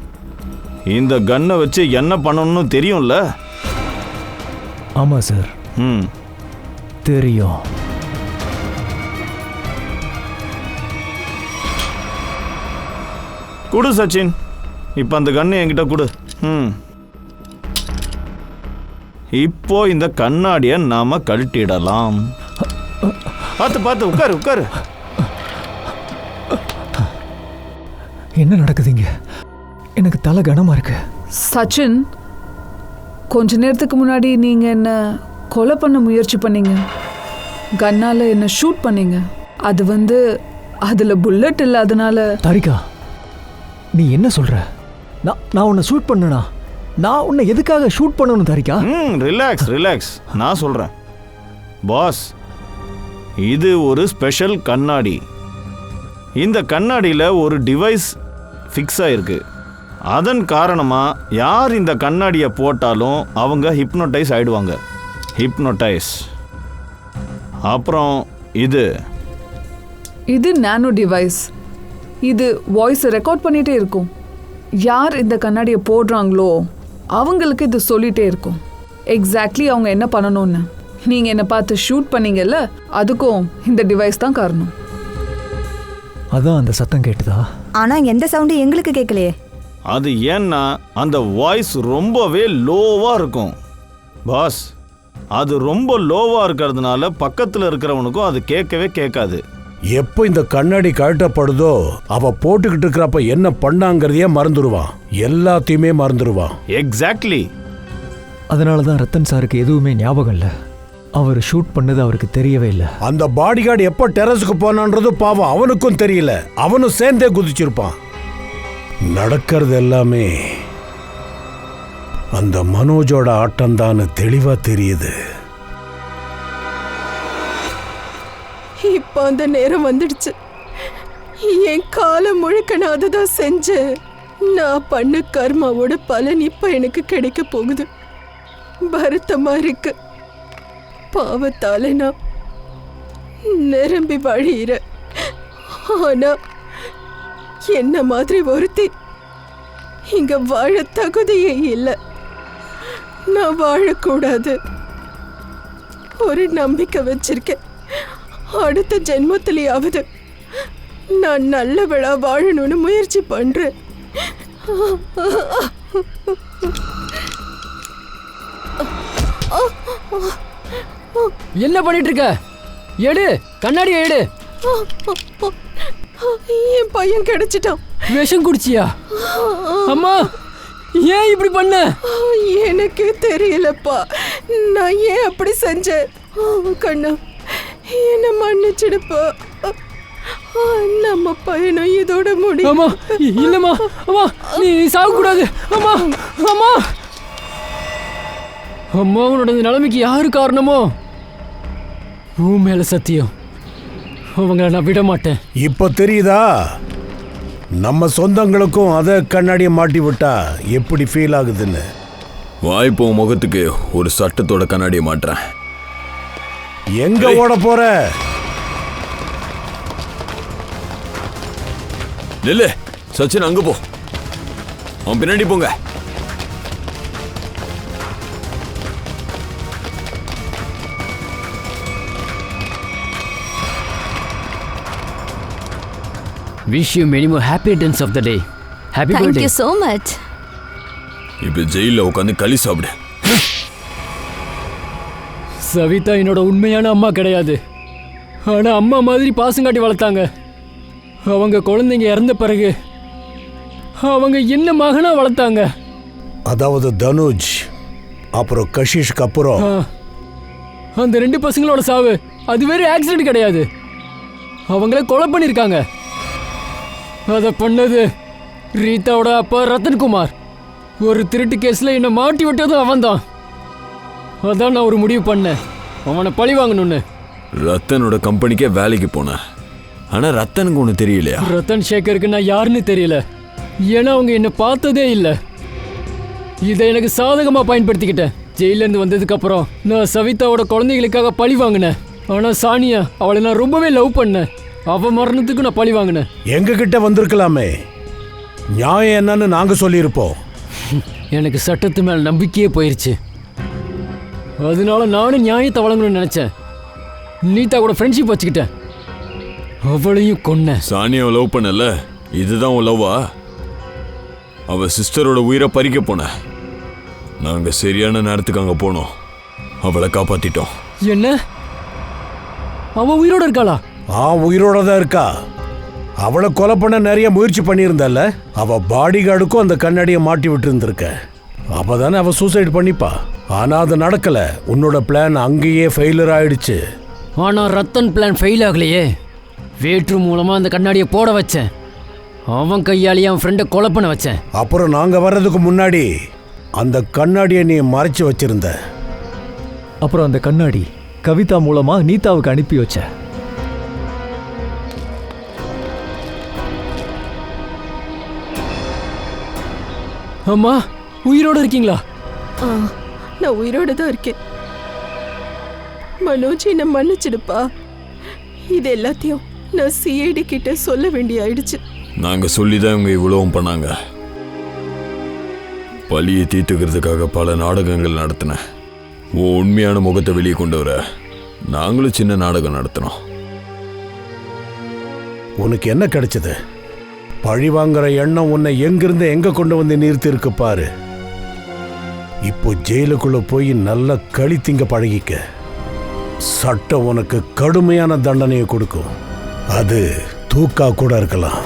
இந்த கன்னை வச்சு என்ன பண்ணணும்னு தெரியும்ல? ஆமா சார், தெரியும். குடு சச்சின், இப்போ அந்த கண்ணை என்கிட்ட கொடு. இப்போ இந்த கண்ணாடியை நாம கழட்டிடலாம். பார்த்து பார்த்து, உட்காரு உட்காரு. என்ன நடக்குதுங்க? எனக்கு தலை கனமா இருக்கு. சச்சின், கொஞ்ச நேரத்துக்கு முன்னாடி நீங்க என்ன கொலை பண்ண முயற்சி பண்ணீங்க, கன்னால என்ன ஷூட் பண்ணீங்க. அது அதுல புல்லட் இல்ல, அதனால. தாரிகா, நீ என்ன சொல்ற? நான் உன்னை ஷூட் பண்ணனா? நான் உன்னை எதுக்காக ஷூட் பண்ணணும் தாரிகா? ரிலாக்ஸ் ரிலாக்ஸ், நான் சொல்றேன். பாஸ், இது ஒரு ஸ்பெஷல் கண்ணாடி. இந்த கண்ணாடியில் ஒரு டிவைஸ் ஃபிக்ஸ் ஆயிருக்கு. அதன் காரணமா யார் இந்த கண்ணாடியை போட்டாலும் அவங்க ஹிப்னோடைஸ் ஆயிடுவாங்க. ஹிப்னோடைஸ். அப்புறம் இது நானோ டிவைஸ். இது வாய்ஸ் ரெக்கார்ட் பண்ணிட்டே இருக்கும். யார் இந்த கண்ணாடியை போடுறாங்களோ அவங்களுக்கு இது சொல்லிட்டே இருக்கும் எக்ஸாக்ட்லி அவங்க என்ன பண்ணணும்னு. நீங்க என்ன பார்த்து ஷூட் பண்ணீங்கல்ல, அதுக்கும் இந்த டிவைஸ் தான் காரணம். அதான் அந்த சத்தம் கேட்டுதா? ஆனா எந்த சவுண்டு எங்களுக்கு கேட்கலையே. அது ஏன்னா அந்த வாய்ஸ் ரொம்பவே லோவா இருக்கும் பாஸ். அது ரொம்ப லோவா இருக்கிறதுனால பக்கத்துல இருக்கிறவனுக்கும் அது கேட்கவே கேட்காது. எப்போ இந்த கண்ணாடி கழட்டப்படுதோ அவ போட்டுக்கிட்டு இருக்கிறப்ப என்ன பண்ணாங்கிறதையே மறந்துடுவான். எல்லாத்தையுமே மறந்துடுவான். எக்ஸாக்ட்லி. அதனால தான் ரத்தன் சாருக்கு எதுவுமே ஞாபகம் இல்லை. அவர் ஷூட் பண்ணது அவருக்கு தெரியவே இல்லை. அந்த பாடி கார்டு எப்போ டெரஸுக்கு போனான்றது பாவம் அவனுக்கும் தெரியல. அவனும் சேர்ந்தே குதிச்சிருப்பான். நடக்கிறது எல்லாமே அந்த மனோஜோட ஆட்டம் தான் தெளிவா தெரியுது. இப்ப அந்த நேரம் வந்துடுச்சு. என் காலம் முழுக்க நான் அதை தான் செஞ்சேன். நான் பண்ண கர்மாவோட பலன் இப்ப எனக்கு கிடைக்க போகுது. வருத்தமா இருக்கு. பாவத்தால நான் நிரம்பி வழியிற. ஆனா என்ன மாதிரி ஒருத்தி இங்க வாழ தகுதியே இல்லை. நான் வாழக்கூடாது. ஒரு நம்பிக்கை வச்சிருக்கேன். அடுத்த ஜென்மத்திலேயாவது நான் நல்லவளா வாழணும்னு முயற்சி பண்றேன். என்ன பண்ணிட்டு இருக்க? எடு, கண்ணாடியை எடு. என் பையன் கிடைச்சிட்டான். விஷம் குடிச்சியா? அம்மா, ஏன் இப்படி பண்ண? எனக்கு தெரியலப்பா. நான் ஏன் அப்படி செஞ்சேன்? கண்ணா, என்ன மன்னிச்சிடுப்பா. நம்ம பையனும் இதோட முடியும். அம்மா, இல்லம்மா. அம்மா, நீ சாக கூடாது. அம்மா, அம்மா, அம்மா, உன்னோட நிலைமைக்கு யாரு காரணமோ உன் மேல சத்தியம், அவங்கள நான் விட மாட்டேன். இப்போ தெரியுதா நம்ம சொந்தங்களுக்கும் அதை கண்ணாடியை மாட்டி விட்டா எப்படி ஃபீல் ஆகுதுன்னு? வாய்ப்போ முகத்துக்கு ஒரு சட்டத்தோட கண்ணாடியை மாட்டுறேன். எங்க ஓட போற? இல்ல சச்சின், அங்க போ. அவன் பின்னாடி போங்க. Wish you many more happy returns of the day. Happy birthday. Thank you so much. இப்ப ஜெயில உட்காந்து களி சாப்பிடு. சவிதா என்னோட உண்மையான அம்மா கிடையாது. ஆனா அம்மா மாதிரி பாசம் காட்டி வளர்த்தாங்க. அவங்க குழந்தைங்க இறந்த பிறகு அவங்க என்ன மகனா வளர்த்தாங்க. அதாவது தனுஜ் அப்புறம் கஷிஷ்க்கு அப்புறம் அந்த 2 பசங்களோட சாவு அது வேற ஆக்சிடென்ட் கிடையாது. அவங்கள கொலை பண்ணிருக்காங்க. அதை பண்ணது ரீதாவோட அப்பா ரத்தன்குமார். ஒரு திருட்டு கேஸ்ல என்ன மாட்டி விட்டதும் அவன் தான். அதான் நான் ஒரு முடிவு பண்ணேன், அவனை பழி வாங்கணும்னு. ரத்தனோட கம்பெனிக்கே வேலைக்கு போனேன். ஆனா ரத்தனுக்கு ஒண்ணு தெரியலையா? ரத்தன் சேகருக்கு நான் யாருன்னு தெரியல. ஏன்னா அவங்க என்ன பார்த்ததே இல்லை. இதை எனக்கு சாதகமா பயன்படுத்திக்கிட்டேன். ஜெயில இருந்து வந்ததுக்கு அப்புறம் நான் சவிதாவோட குழந்தைகளுக்காக பழி வாங்கினேன். ஆனா சானியா, அவளை நான் ரொம்பவே லவ் பண்ணேன். அவ மரணத்துக்கு நான் பழி வாங்கினேன். எங்க கிட்ட வந்திருக்கலாமே, நியாயம் என்னன்னு நாங்க சொல்லியிருப்போம். எனக்கு சட்டத்து மேல நம்பிக்கையே போயிருச்சு. அதனால நானும் நியாயத்தை வழங்கணும்னு நினைச்சேன். நீதா கூட ஃப்ரெண்ட்ஷிப் வச்சுக்கிட்டேன். அவளையும் கொன்ன. சானியாவை லவ் பண்ணல, இதுதான் உன் லவ்வா? அவ சிஸ்டரோட உயிரை பறிக்க போன. நாங்க சரியான நேரத்துக்கு அங்க போனோம், அவளை காப்பாத்திட்டோம். என்ன? அவ உயிரோட இருக்காளா? உயிரோட தான் இருக்கா. அவளை கொலை பண்ண நிறைய முயற்சி பண்ணியிருந்தால, அவ பாடி கார்டுக்கும் அந்த கண்ணாடியை மாட்டி விட்டு இருந்திருக்க. அப்பதானே அவ சூசைட் பண்ணிப்பா. ஆனா அது நடக்கல. உன்னோட பிளான் அங்கேயே ஃபெயிலியர் ஆயிடுச்சு. ஆனா ரத்தன் பிளான் ஃபெயில் ஆகலையே. வேற்று மூலமா அந்த கண்ணாடியை போட வச்சேன். அவன் கையாலேயே அவன் ஃப்ரெண்டை கொலை பண்ண வச்சேன். அப்புறம் நாங்க வர்றதுக்கு முன்னாடி அந்த கண்ணாடியை நீ மறைச்சு வச்சிருந்த. அப்புறம் அந்த கண்ணாடி கவிதா மூலமா நீதாவுக்கு அனுப்பி வச்ச. அம்மா, உயிரோட இருக்கீங்களா? நான் உயிரோட தான் இருக்கேன். மனோஜ், என்ன மன்னிச்சிடுப்பா. இது எல்லாத்தையும் நான் சிஐடி கிட்ட சொல்ல வேண்டிய ஆயிடுச்சு. நாங்க சொல்லிதான் இவங்க இவ்வளவும் பண்ணாங்க. பழியை தீர்த்துக்கிறதுக்காக பல நாடகங்கள் நடத்தினேன். உண்மையான முகத்தை வெளியே கொண்டு வர நாங்களும் சின்ன நாடகம் நடத்தினோம். உனக்கு என்ன கிடைச்சது? பழி வாங்குற எண்ணம் உன்னை எங்கிருந்து எங்க கொண்டு வந்து நிறுத்தி இருக்கு பாரு. இப்போ ஜெயிலுக்குள்ள போய் நல்லா களி திங்க பழகிக்க. சட்டம் உனக்கு கடுமையான தண்டனையை கொடுக்கும். அது தூக்கா கூட இருக்கலாம்.